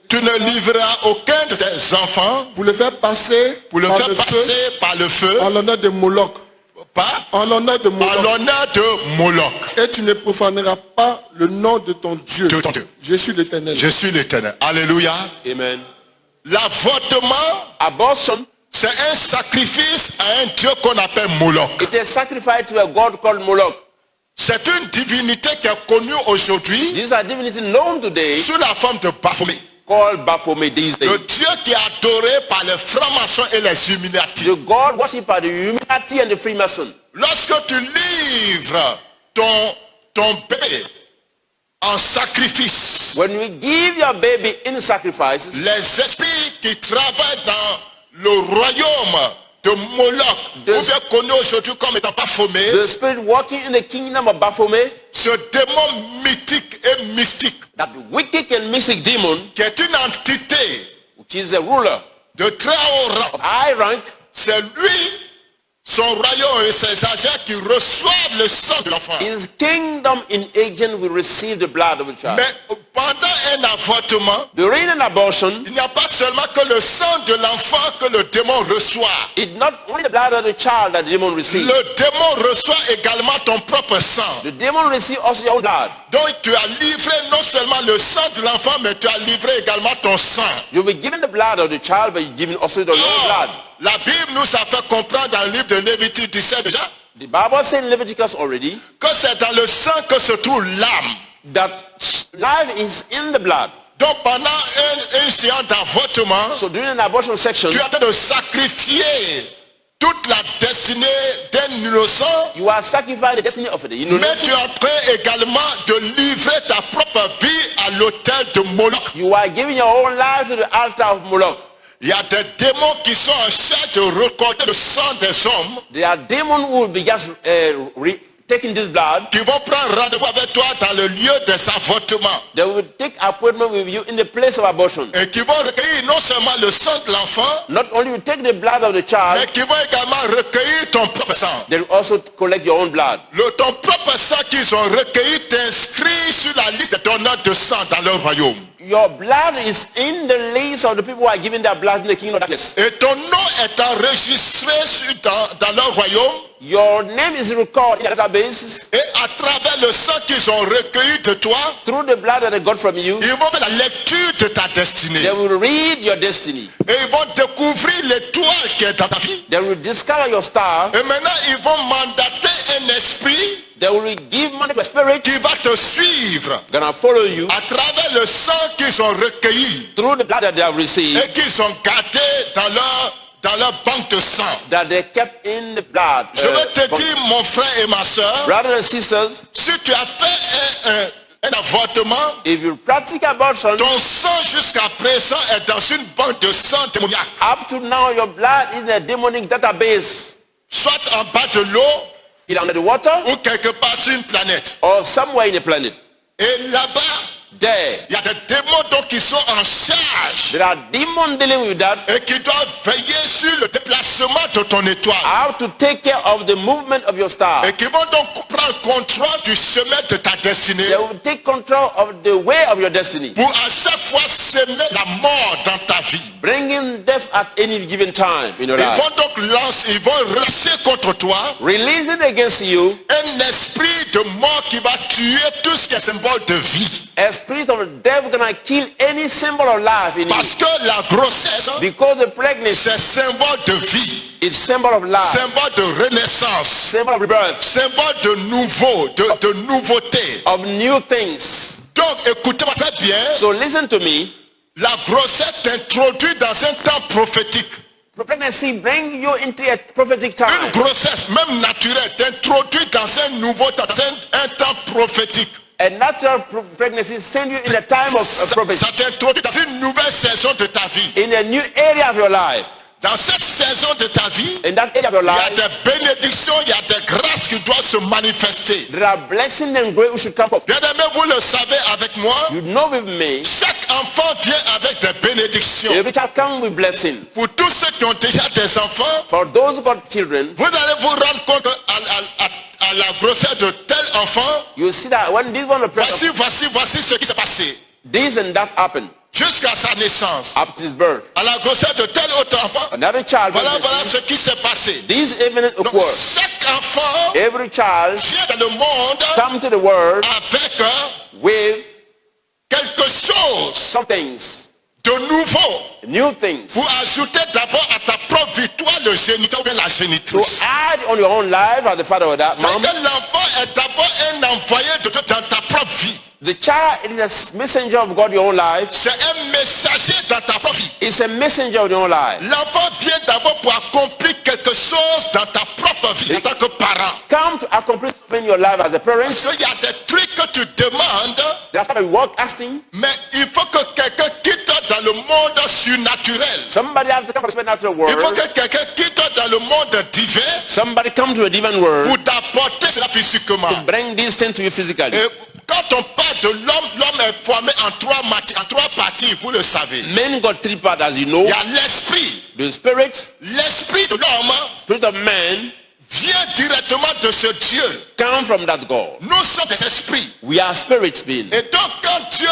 [SPEAKER 1] Tu ne livreras aucun de tes enfants
[SPEAKER 4] pour le faire passer
[SPEAKER 1] pour le
[SPEAKER 4] par
[SPEAKER 1] faire
[SPEAKER 4] le feu
[SPEAKER 1] passer par le feu,
[SPEAKER 4] en l'honneur de Moloch.
[SPEAKER 1] pas
[SPEAKER 4] En l'honneur de
[SPEAKER 1] par
[SPEAKER 4] Moloch.
[SPEAKER 1] l'honneur de Moloch.
[SPEAKER 4] Et tu ne profaneras pas le nom de ton Dieu.
[SPEAKER 1] De ton Dieu.
[SPEAKER 4] Je suis l'Éternel.
[SPEAKER 1] Je suis l'Éternel. Alléluia.
[SPEAKER 2] Amen.
[SPEAKER 1] L'avortement,
[SPEAKER 2] Abortion,
[SPEAKER 1] c'est un sacrifice à un Dieu qu'on appelle Moloch.
[SPEAKER 2] it is sacrificed to a God called Moloch.
[SPEAKER 1] C'est une divinité qui est connue aujourd'hui
[SPEAKER 2] These are divinities known today
[SPEAKER 1] sous la forme de Baphomet.
[SPEAKER 2] called Baphomet these
[SPEAKER 1] Le
[SPEAKER 2] days.
[SPEAKER 1] Dieu qui est adoré par les francs-maçons et les Illuminati.
[SPEAKER 2] The God worshipped by the Illuminati and the Freemason.
[SPEAKER 1] Lorsque tu livres ton bébé en sacrifice,
[SPEAKER 2] When we give your baby in sacrifices,
[SPEAKER 1] les esprits qui travaillent dans le royaume de Moloch, ou bien connu aujourd'hui comme étant Baphomet,
[SPEAKER 2] the spirit working in the kingdom of Baphomet,
[SPEAKER 1] ce démon mythique et mystique,
[SPEAKER 2] that wicked and mystic demon,
[SPEAKER 1] qui est une entité
[SPEAKER 2] which is a ruler
[SPEAKER 1] de très haut rang,
[SPEAKER 2] of high rank,
[SPEAKER 1] c'est lui, son royaume et ses agents qui reçoivent le sang de l'enfant.
[SPEAKER 2] his kingdom in agent will receive the blood of the child.
[SPEAKER 1] Mais pendant un avortement,
[SPEAKER 2] During an abortion,
[SPEAKER 1] il n'y a pas seulement que le sang de l'enfant que le démon reçoit.
[SPEAKER 2] it's not only the blood of the child that the demon receives.
[SPEAKER 1] Le démon reçoit également ton propre sang.
[SPEAKER 2] The demon receives also your own blood.
[SPEAKER 1] Donc tu as livré non seulement le sang de l'enfant, mais tu as livré également ton sang.
[SPEAKER 2] You'll be given the blood of the child, but you're given also your own blood.
[SPEAKER 1] La Bible nous a fait comprendre dans le livre de Lévitique 17 déjà
[SPEAKER 2] The Bible says in Leviticus already
[SPEAKER 1] que c'est dans le sang que se trouve l'âme.
[SPEAKER 2] that life is in the blood.
[SPEAKER 1] Donc pendant une séance d'avortement,
[SPEAKER 2] So during an abortion section,
[SPEAKER 1] tu es en train de sacrifier toute la destinée d'un innocent,
[SPEAKER 2] You are sacrificing the destiny of the
[SPEAKER 1] mais
[SPEAKER 2] innocent.
[SPEAKER 1] tu es en train également de livrer ta propre vie à l'autel de Moloch.
[SPEAKER 2] You are giving your own life to the altar of Moloch.
[SPEAKER 1] Il y a des démons qui sont en charge de recorder le sang des hommes,
[SPEAKER 2] There are demons who will be just taking this blood.
[SPEAKER 1] qui vont prendre rendez-vous avec toi dans le lieu des avortements
[SPEAKER 2] They will take appointment with you in the place of abortion.
[SPEAKER 1] et qui vont recueillir non seulement le sang de l'enfant,
[SPEAKER 2] Not only will take the blood of the
[SPEAKER 1] mais
[SPEAKER 2] child,
[SPEAKER 1] qui vont également recueillir ton propre sang.
[SPEAKER 2] they will also collect your own blood.
[SPEAKER 1] Ton propre sang qu'ils ont recueilli t'inscrit sur la liste des donneurs de sang dans leur royaume.
[SPEAKER 2] Your blood is in the list of the people who are giving their blood in the kingdom of darkness.
[SPEAKER 1] Et ton nom est enregistré dans leur royaume.
[SPEAKER 2] Your name is recorded in the database
[SPEAKER 1] Et à travers le sang qu'ils ont recueilli de toi,
[SPEAKER 2] through the blood that they got from you.
[SPEAKER 1] ils vont faire la lecture de ta destinée.
[SPEAKER 2] They will read your destiny.
[SPEAKER 1] Et ils vont découvrir l'étoile qui est dans ta vie.
[SPEAKER 2] They will discover your star.
[SPEAKER 1] Et maintenant, ils vont mandater un esprit
[SPEAKER 2] They will give money to a spirit.
[SPEAKER 1] qui va te suivre
[SPEAKER 2] Gonna follow you
[SPEAKER 1] à travers le sang qu'ils ont recueilli
[SPEAKER 2] through the blood that they have received,
[SPEAKER 1] et qu'ils ont gardé dans leur banque de sang.
[SPEAKER 2] that they kept in the blood.
[SPEAKER 1] Je veux te dire, mon frère et ma soeur,
[SPEAKER 2] Brothers and sisters,
[SPEAKER 1] si tu as fait un avortement,
[SPEAKER 2] if you practice abortion,
[SPEAKER 1] ton sang jusqu'à présent est dans une banque de sang démoniaque.
[SPEAKER 2] up to now your blood is in a demonic database,
[SPEAKER 1] Soit en bas de l'eau
[SPEAKER 2] either under the water
[SPEAKER 1] ou quelque part sur une planète.
[SPEAKER 2] or somewhere in the planet.
[SPEAKER 1] Et là-bas,
[SPEAKER 2] There,
[SPEAKER 1] il y a des démons donc qui sont en charge
[SPEAKER 2] there are demons dealing with that.
[SPEAKER 1] et qui doivent veiller sur le déplacement de ton étoile.
[SPEAKER 2] How to take care of the movement of your star.
[SPEAKER 1] Et qui vont donc prendre contrôle du chemin de ta destinée
[SPEAKER 2] They will take control of the way of your destiny,
[SPEAKER 1] pour à chaque fois semer la mort dans ta vie.
[SPEAKER 2] bringing death at any given time in your
[SPEAKER 1] Ils
[SPEAKER 2] life,
[SPEAKER 1] vont donc ils vont lancer contre toi
[SPEAKER 2] releasing against you
[SPEAKER 1] un esprit de mort qui va tuer tout ce qui est symbole de vie.
[SPEAKER 2] a spirit of death gonna kill any symbol of life in you,
[SPEAKER 1] Parce que la grossesse,
[SPEAKER 2] because the pregnancy
[SPEAKER 1] c'est symbole de vie,
[SPEAKER 2] is symbol of life,
[SPEAKER 1] symbole de renaissance,
[SPEAKER 2] symbol of rebirth,
[SPEAKER 1] symbole de nouveau, de nouveauté.
[SPEAKER 2] of new things.
[SPEAKER 1] Donc écoutez-moi très bien,
[SPEAKER 2] So listen to me.
[SPEAKER 1] la grossesse t'introduit dans un temps prophétique.
[SPEAKER 2] Pregnancy bring you into a prophetic
[SPEAKER 1] Une
[SPEAKER 2] time.
[SPEAKER 1] grossesse, même naturelle, t'introduit dans un nouveau temps, dans un temps prophétique.
[SPEAKER 2] A natural pregnancy send you in a time of prophecy,
[SPEAKER 1] Ça t'introduit dans une nouvelle saison de ta vie.
[SPEAKER 2] in a new area of your life.
[SPEAKER 1] Dans cette saison de ta vie,
[SPEAKER 2] In that area of your
[SPEAKER 1] il y a
[SPEAKER 2] life,
[SPEAKER 1] des bénédictions, il y a des grâces qui doivent se manifester.
[SPEAKER 2] there are blessings and grace which should come forth.
[SPEAKER 1] Bien aimé, vous le savez avec moi,
[SPEAKER 2] You know with me,
[SPEAKER 1] chaque enfant vient avec des bénédictions.
[SPEAKER 2] every child come with blessings.
[SPEAKER 1] Pour tous ceux qui ont déjà des enfants,
[SPEAKER 2] For those who got children,
[SPEAKER 1] vous allez vous rendre compte à la grossesse de tel enfant,
[SPEAKER 2] you see that when this one
[SPEAKER 1] voici ce qui s'est passé.
[SPEAKER 2] this and that happened
[SPEAKER 1] Jusqu'à sa naissance,
[SPEAKER 2] up to his birth.
[SPEAKER 1] à la grossesse de tel autre enfant,
[SPEAKER 2] Another child,
[SPEAKER 1] voilà ce qui s'est passé.
[SPEAKER 2] this evening
[SPEAKER 1] Donc
[SPEAKER 2] occurred.
[SPEAKER 1] chaque enfant
[SPEAKER 2] Every child
[SPEAKER 1] vient dans le monde
[SPEAKER 2] come to the world
[SPEAKER 1] avec
[SPEAKER 2] with
[SPEAKER 1] quelque chose
[SPEAKER 2] some things,
[SPEAKER 1] de nouveau
[SPEAKER 2] new things,
[SPEAKER 1] pour ajouter d'abord à ta propre victoire le géniteur ou bien la
[SPEAKER 2] to
[SPEAKER 1] génitrice.
[SPEAKER 2] add on your own life as the father of that
[SPEAKER 1] C'est
[SPEAKER 2] mom.
[SPEAKER 1] que l'enfant est d'abord un envoyé de Dieu dans ta propre vie.
[SPEAKER 2] The child is a messenger of God in your own life.
[SPEAKER 1] C'est un messager dans ta propre vie.
[SPEAKER 2] It's a messenger of your own life.
[SPEAKER 1] L'enfant vient d'abord pour accomplir quelque chose dans ta propre vie en tant que parent.
[SPEAKER 2] Come to accomplish in your life as a parent.
[SPEAKER 1] Parce qu'il y a des trucs que tu demandes,
[SPEAKER 2] That's why we work asking.
[SPEAKER 1] mais il faut que quelqu'un quitte dans le monde surnaturel.
[SPEAKER 2] Somebody has to come from the natural
[SPEAKER 1] Il faut
[SPEAKER 2] world.
[SPEAKER 1] que quelqu'un quitte dans le monde divin
[SPEAKER 2] Somebody come to a divine world
[SPEAKER 1] pour t'apporter cela physiquement.
[SPEAKER 2] to bring these things to you physically.
[SPEAKER 1] Et quand on parle de l'homme, l'homme est formé en trois parties, vous le savez.
[SPEAKER 2] Men got three parts, as you know.
[SPEAKER 1] Il y a l'esprit.
[SPEAKER 2] The spirit,
[SPEAKER 1] L'esprit de l'homme
[SPEAKER 2] spirit of man,
[SPEAKER 1] vient directement de ce Dieu.
[SPEAKER 2] come from that God.
[SPEAKER 1] Nous sommes des esprits.
[SPEAKER 2] We are spirits beings.
[SPEAKER 1] Et donc quand Dieu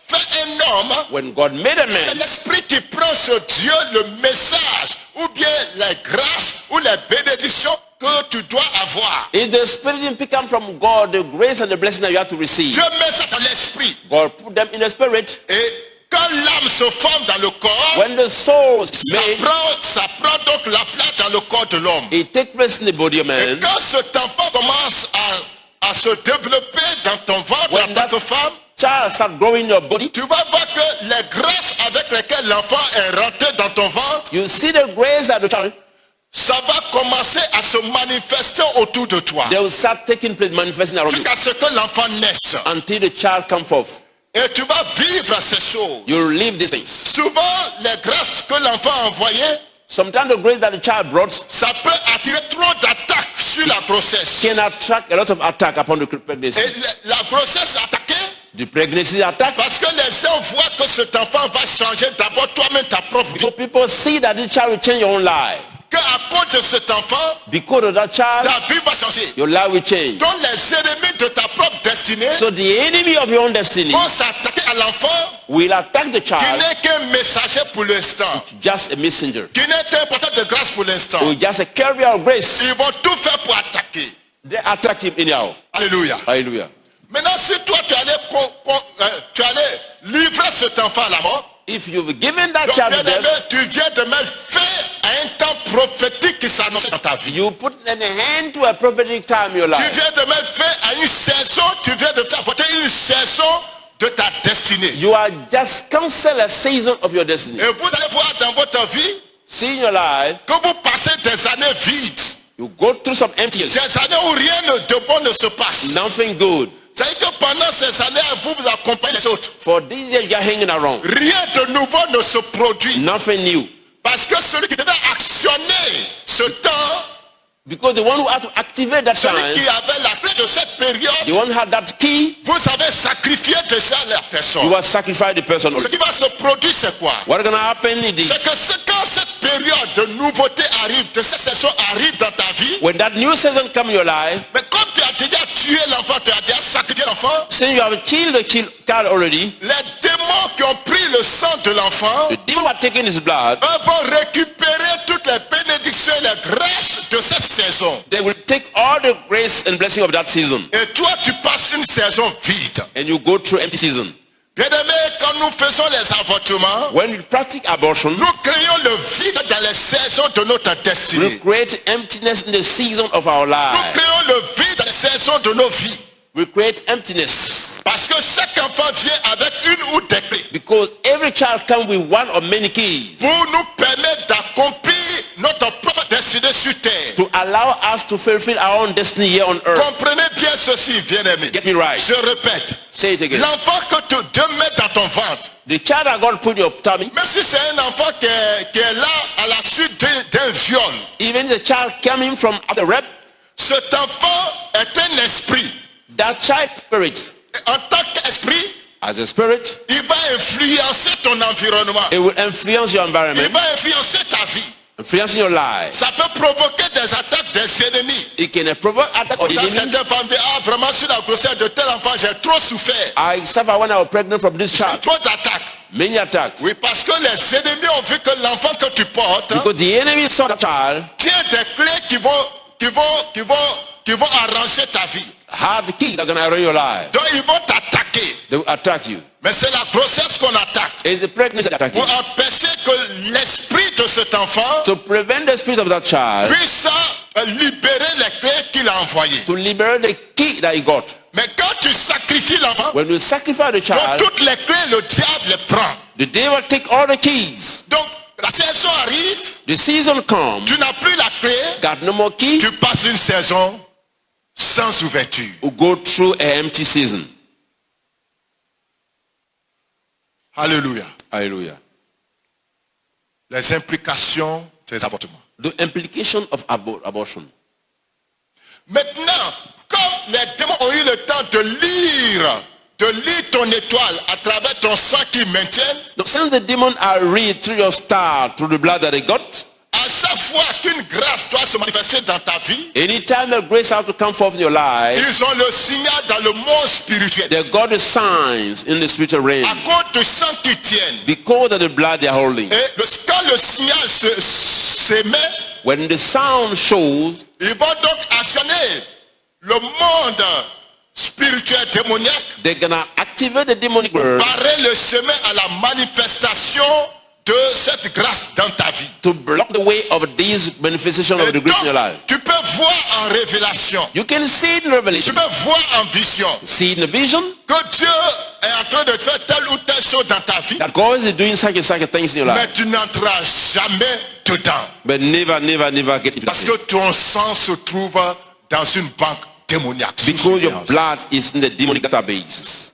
[SPEAKER 1] fait un homme,
[SPEAKER 2] When God made a
[SPEAKER 1] c'est
[SPEAKER 2] man,
[SPEAKER 1] l'esprit qui prend sur Dieu le message ou bien les grâces ou les bénédictions que tu dois avoir.
[SPEAKER 2] it's the spirit that come from God, the grace and the blessing that you have to receive.
[SPEAKER 1] Dieu met ça dans l'esprit.
[SPEAKER 2] God put them in the spirit.
[SPEAKER 1] Et quand l'âme se forme dans le corps,
[SPEAKER 2] When the soul is
[SPEAKER 1] ça
[SPEAKER 2] made,
[SPEAKER 1] prend donc la place dans le corps de l'homme.
[SPEAKER 2] it takes place in the body of
[SPEAKER 1] Et
[SPEAKER 2] man.
[SPEAKER 1] quand cet enfant commence à se développer dans ton ventre
[SPEAKER 2] When
[SPEAKER 1] en tant que femme,
[SPEAKER 2] Child start growing in your body.
[SPEAKER 1] tu vas voir que les grâces avec lesquelles l'enfant est rentré dans ton ventre
[SPEAKER 2] You see the grace that the child
[SPEAKER 1] ça va commencer à se manifester autour de toi.
[SPEAKER 2] They will start taking place, manifesting around you
[SPEAKER 1] Jusqu'à ce que l'enfant naisse.
[SPEAKER 2] until the child comes forth.
[SPEAKER 1] Et tu vas vivre ces choses.
[SPEAKER 2] You will live these things.
[SPEAKER 1] Souvent, les grâces que l'enfant a envoyées,
[SPEAKER 2] Sometimes the grace that the child brought
[SPEAKER 1] ça peut attirer trop d'attaques sur la grossesse.
[SPEAKER 2] can attract a lot of attack upon the pregnancy.
[SPEAKER 1] Et la grossesse attaquée,
[SPEAKER 2] The pregnancy attack,
[SPEAKER 1] parce que les gens voient que cet enfant va changer d'abord toi-même ta propre vie.
[SPEAKER 2] because people see that the child will change your own life.
[SPEAKER 1] Qu'à cause de cet enfant,
[SPEAKER 2] Because of that child,
[SPEAKER 1] ta vie va changer.
[SPEAKER 2] your life will change.
[SPEAKER 1] Donc les ennemis de ta propre destinée
[SPEAKER 2] So the enemy of your own destiny
[SPEAKER 1] vont s'attaquer à l'enfant
[SPEAKER 2] will attack the
[SPEAKER 1] qui
[SPEAKER 2] child,
[SPEAKER 1] n'est qu'un messager pour l'instant,
[SPEAKER 2] just a messenger,
[SPEAKER 1] qui n'est qu'un porteur de grâce pour l'instant.
[SPEAKER 2] or just a carrier of grace.
[SPEAKER 1] Ils vont tout faire pour attaquer.
[SPEAKER 2] They attack him anyhow.
[SPEAKER 1] Alléluia.
[SPEAKER 2] Hallelujah.
[SPEAKER 1] Maintenant, si toi tu allais livrer cet enfant à la mort,
[SPEAKER 2] If you've given that
[SPEAKER 1] donc,
[SPEAKER 2] child to
[SPEAKER 1] bien-aimé,
[SPEAKER 2] death,
[SPEAKER 1] tu viens de mettre fin à un temps prophétique qui s'annonce dans ta vie.
[SPEAKER 2] you put an end to a prophetic time in your
[SPEAKER 1] Tu
[SPEAKER 2] life.
[SPEAKER 1] viens de mettre fin à une saison, tu viens de faire voter une saison de ta destinée.
[SPEAKER 2] You are just cancel a season of your destiny.
[SPEAKER 1] Et vous allez voir dans votre vie
[SPEAKER 2] See in your life,
[SPEAKER 1] que vous passez des années vides,
[SPEAKER 2] you go through some empty years,
[SPEAKER 1] des années où rien de bon ne se passe.
[SPEAKER 2] nothing good.
[SPEAKER 1] C'est-à-dire que pendant ces années, vous vous accompagnez les autres.
[SPEAKER 2] For this year you are hanging around.
[SPEAKER 1] Rien de nouveau ne se produit.
[SPEAKER 2] Nothing new.
[SPEAKER 1] Parce que celui qui devait actionner ce temps,
[SPEAKER 2] Because the one who had to activate that
[SPEAKER 1] celui
[SPEAKER 2] time,
[SPEAKER 1] qui avait la clé de cette
[SPEAKER 2] the
[SPEAKER 1] période,
[SPEAKER 2] one who had that key,
[SPEAKER 1] vous avez sacrifié déjà la
[SPEAKER 2] you
[SPEAKER 1] personne.
[SPEAKER 2] will sacrifice the person.
[SPEAKER 1] Ce qui va se produire, c'est quoi?
[SPEAKER 2] What's going to happen is
[SPEAKER 1] C'est que quand cette période de nouveauté arrive, de cette saison arrive dans ta vie,
[SPEAKER 2] when that new season comes in your life,
[SPEAKER 1] mais comme tu as déjà tué l'enfant, tu as déjà sacrifié l'enfant,
[SPEAKER 2] since you have killed the child already,
[SPEAKER 1] les démons qui ont pris le sang de l'enfant,
[SPEAKER 2] the demon had taken his blood,
[SPEAKER 1] eux vont récupérer toutes les bénédictions et les grâces de cette saison.
[SPEAKER 2] they will take all the grace and blessing of that season,
[SPEAKER 1] Et toi, tu passes une saison vide.
[SPEAKER 2] and you go through empty season.
[SPEAKER 1] Bien-aimé, quand nous faisons les avortements,
[SPEAKER 2] When we practice abortion,
[SPEAKER 1] nous créons le vide dans les saisons de notre
[SPEAKER 2] we
[SPEAKER 1] destinée.
[SPEAKER 2] create emptiness in the season of our
[SPEAKER 1] Nous
[SPEAKER 2] life.
[SPEAKER 1] créons le vide dans les saisons de nos vies.
[SPEAKER 2] We create emptiness
[SPEAKER 1] Parce que chaque enfant vient avec une ou des clés
[SPEAKER 2] because every child comes with one or many keys
[SPEAKER 1] pour nous permettre d'accomplir notre propre destinée sur terre.
[SPEAKER 2] to allow us to fulfill our own destiny here on earth.
[SPEAKER 1] Comprenez bien ceci, bien-aimé.
[SPEAKER 2] Get me right.
[SPEAKER 1] Je répète,
[SPEAKER 2] Say it again.
[SPEAKER 1] l'enfant que Dieu met dans ton ventre,
[SPEAKER 2] The child that God put in your tummy,
[SPEAKER 1] même si c'est un enfant qui est là à la suite d'un viol,
[SPEAKER 2] even the child coming from after rape,
[SPEAKER 1] cet enfant est un esprit.
[SPEAKER 2] that child spirit,
[SPEAKER 1] En tant qu'esprit,
[SPEAKER 2] as a spirit,
[SPEAKER 1] il va influencer ton environnement.
[SPEAKER 2] it will influence your
[SPEAKER 1] Il
[SPEAKER 2] environment,
[SPEAKER 1] va influencer ta vie.
[SPEAKER 2] influence your life.
[SPEAKER 1] Ça peut provoquer des attaques des ennemis.
[SPEAKER 2] It can provoke attack of the
[SPEAKER 1] Ça,
[SPEAKER 2] enemy.
[SPEAKER 1] certaines femmes disent, ah, vraiment, sur la grossesse de tel enfant, j'ai trop souffert.
[SPEAKER 2] I suffer when I was pregnant from this
[SPEAKER 1] C'est
[SPEAKER 2] child.
[SPEAKER 1] trop d'attaques.
[SPEAKER 2] Many attacks.
[SPEAKER 1] Oui, parce que les ennemis ont vu que l'enfant que tu portes
[SPEAKER 2] Because the enemy saw the child,
[SPEAKER 1] tient des clés qui vont arranger ta vie.
[SPEAKER 2] had the key that can arrange your life.
[SPEAKER 1] Donc, ils vont t'attaquer.
[SPEAKER 2] They will attack you.
[SPEAKER 1] Mais c'est la grossesse qu'on attaque.
[SPEAKER 2] It's the pregnancy that attack you.
[SPEAKER 1] Pour empêcher que l'esprit de cet enfant
[SPEAKER 2] To prevent the spirit of that child
[SPEAKER 1] puisse libérer les clés qu'il a envoyées.
[SPEAKER 2] to liberate the key that he got.
[SPEAKER 1] Mais quand tu sacrifies l'enfant,
[SPEAKER 2] When you sacrifice the
[SPEAKER 1] donc
[SPEAKER 2] child,
[SPEAKER 1] toutes les clés, le diable les prend.
[SPEAKER 2] the devil take all the keys.
[SPEAKER 1] Donc, la saison arrive,
[SPEAKER 2] The season comes,
[SPEAKER 1] tu n'as plus la clé,
[SPEAKER 2] got no more key,
[SPEAKER 1] tu passes une saison sans ouverture.
[SPEAKER 2] you go through an empty season.
[SPEAKER 1] Alléluia.
[SPEAKER 2] Hallelujah.
[SPEAKER 1] Les implications des avortements.
[SPEAKER 2] The implication of abortion.
[SPEAKER 1] Maintenant, comme les démons ont eu le temps de lire ton étoile à travers ton sang qui maintient,
[SPEAKER 2] Now, since the demons are read through your star, through the blood that they got,
[SPEAKER 1] à chaque fois qu'une grâce doit se manifester dans ta vie,
[SPEAKER 2] anytime the grace has to come forth in your life,
[SPEAKER 1] ils ont le signal dans le monde spirituel.
[SPEAKER 2] they got the signs in the spiritual realm
[SPEAKER 1] À cause du sang qu'ils tiennent.
[SPEAKER 2] because of the blood they are holding.
[SPEAKER 1] Et quand le signal s'émet,
[SPEAKER 2] When the sound shows,
[SPEAKER 1] ils vont donc actionner le monde spirituel démoniaque,
[SPEAKER 2] they're gonna activate the demonic word
[SPEAKER 1] barrer le chemin à la manifestation de cette grâce dans ta vie.
[SPEAKER 2] to block the way of these manifestations of
[SPEAKER 1] Et
[SPEAKER 2] the grace in your
[SPEAKER 1] donc,
[SPEAKER 2] life.
[SPEAKER 1] tu peux voir en révélation.
[SPEAKER 2] You can see it in
[SPEAKER 1] Tu
[SPEAKER 2] Revelation.
[SPEAKER 1] peux voir en vision
[SPEAKER 2] See it in a vision
[SPEAKER 1] que Dieu est en train de faire telle ou telle chose dans ta vie,
[SPEAKER 2] that God is doing such and such things in your
[SPEAKER 1] mais
[SPEAKER 2] life.
[SPEAKER 1] tu n'entreras jamais dedans.
[SPEAKER 2] But never get into
[SPEAKER 1] Parce
[SPEAKER 2] that.
[SPEAKER 1] que ton sang se trouve dans une banque démoniaque. sous
[SPEAKER 2] Because your
[SPEAKER 1] surveillance.
[SPEAKER 2] blood is in the demonic databases.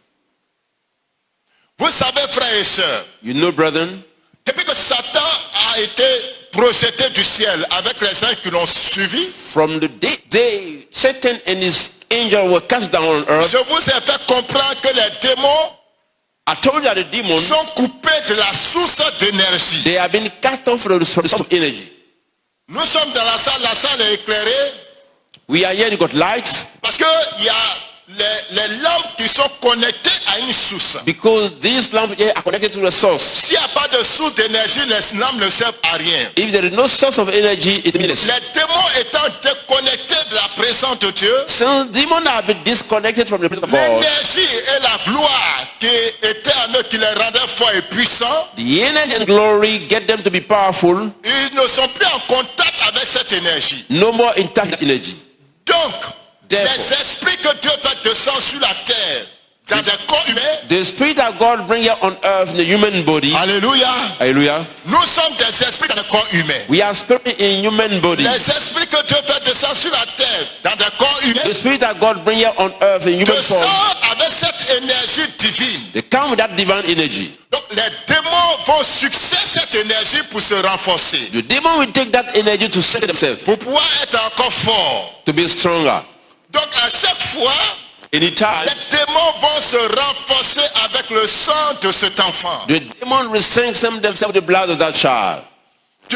[SPEAKER 1] Vous savez, frères et sœurs,
[SPEAKER 2] You know, brethren,
[SPEAKER 1] depuis que Satan a été projeté du ciel avec les uns qui l'ont suivi,
[SPEAKER 2] from the day Satan and his angel were cast down on earth,
[SPEAKER 1] je vous ai fait comprendre que les démons
[SPEAKER 2] I told you that the demons,
[SPEAKER 1] sont coupés de la source d'énergie.
[SPEAKER 2] they have been cut off from the source of energy.
[SPEAKER 1] Nous sommes dans la salle est éclairée
[SPEAKER 2] We are here, you got lights,
[SPEAKER 1] parce qu'il y a les lampes qui sont connectées à une source.
[SPEAKER 2] because these lamps here are connected to the source.
[SPEAKER 1] S'il n'y a pas de source d'énergie, les lampes ne servent à rien.
[SPEAKER 2] If there is no source of energy, it means
[SPEAKER 1] Les démons étant déconnectés de la présence de Dieu,
[SPEAKER 2] since demons have been disconnected from the presence of God,
[SPEAKER 1] l'énergie et la gloire qui étaient en eux, qui les rendaient forts et puissants,
[SPEAKER 2] the energy and glory get them to be powerful,
[SPEAKER 1] ils ne sont plus en contact avec cette énergie.
[SPEAKER 2] no more intact energy.
[SPEAKER 1] Donc,
[SPEAKER 2] Therefore,
[SPEAKER 1] les esprits que Dieu fait descendre sur la terre, dans des corps humains,
[SPEAKER 2] the spirit that God brings here on earth in the human body,
[SPEAKER 1] alléluia,
[SPEAKER 2] hallelujah,
[SPEAKER 1] nous sommes des esprits dans des corps humains.
[SPEAKER 2] we are spirit in human body.
[SPEAKER 1] Les esprits que Dieu fait descendre sur la terre, dans des corps humains,
[SPEAKER 2] The spirit that God brings here on earth in human form,
[SPEAKER 1] descend avec cette énergie divine.
[SPEAKER 2] they come with that divine energy.
[SPEAKER 1] Donc, les démons vont succéder cette énergie pour se renforcer,
[SPEAKER 2] The demon will take that energy to set themselves,
[SPEAKER 1] pour pouvoir être encore fort.
[SPEAKER 2] to be stronger.
[SPEAKER 1] Donc, à chaque fois,
[SPEAKER 2] Anytime,
[SPEAKER 1] les démons vont se renforcer avec le sang de cet enfant.
[SPEAKER 2] the demon will strengthen themselves with the blood of that child.
[SPEAKER 1] Tu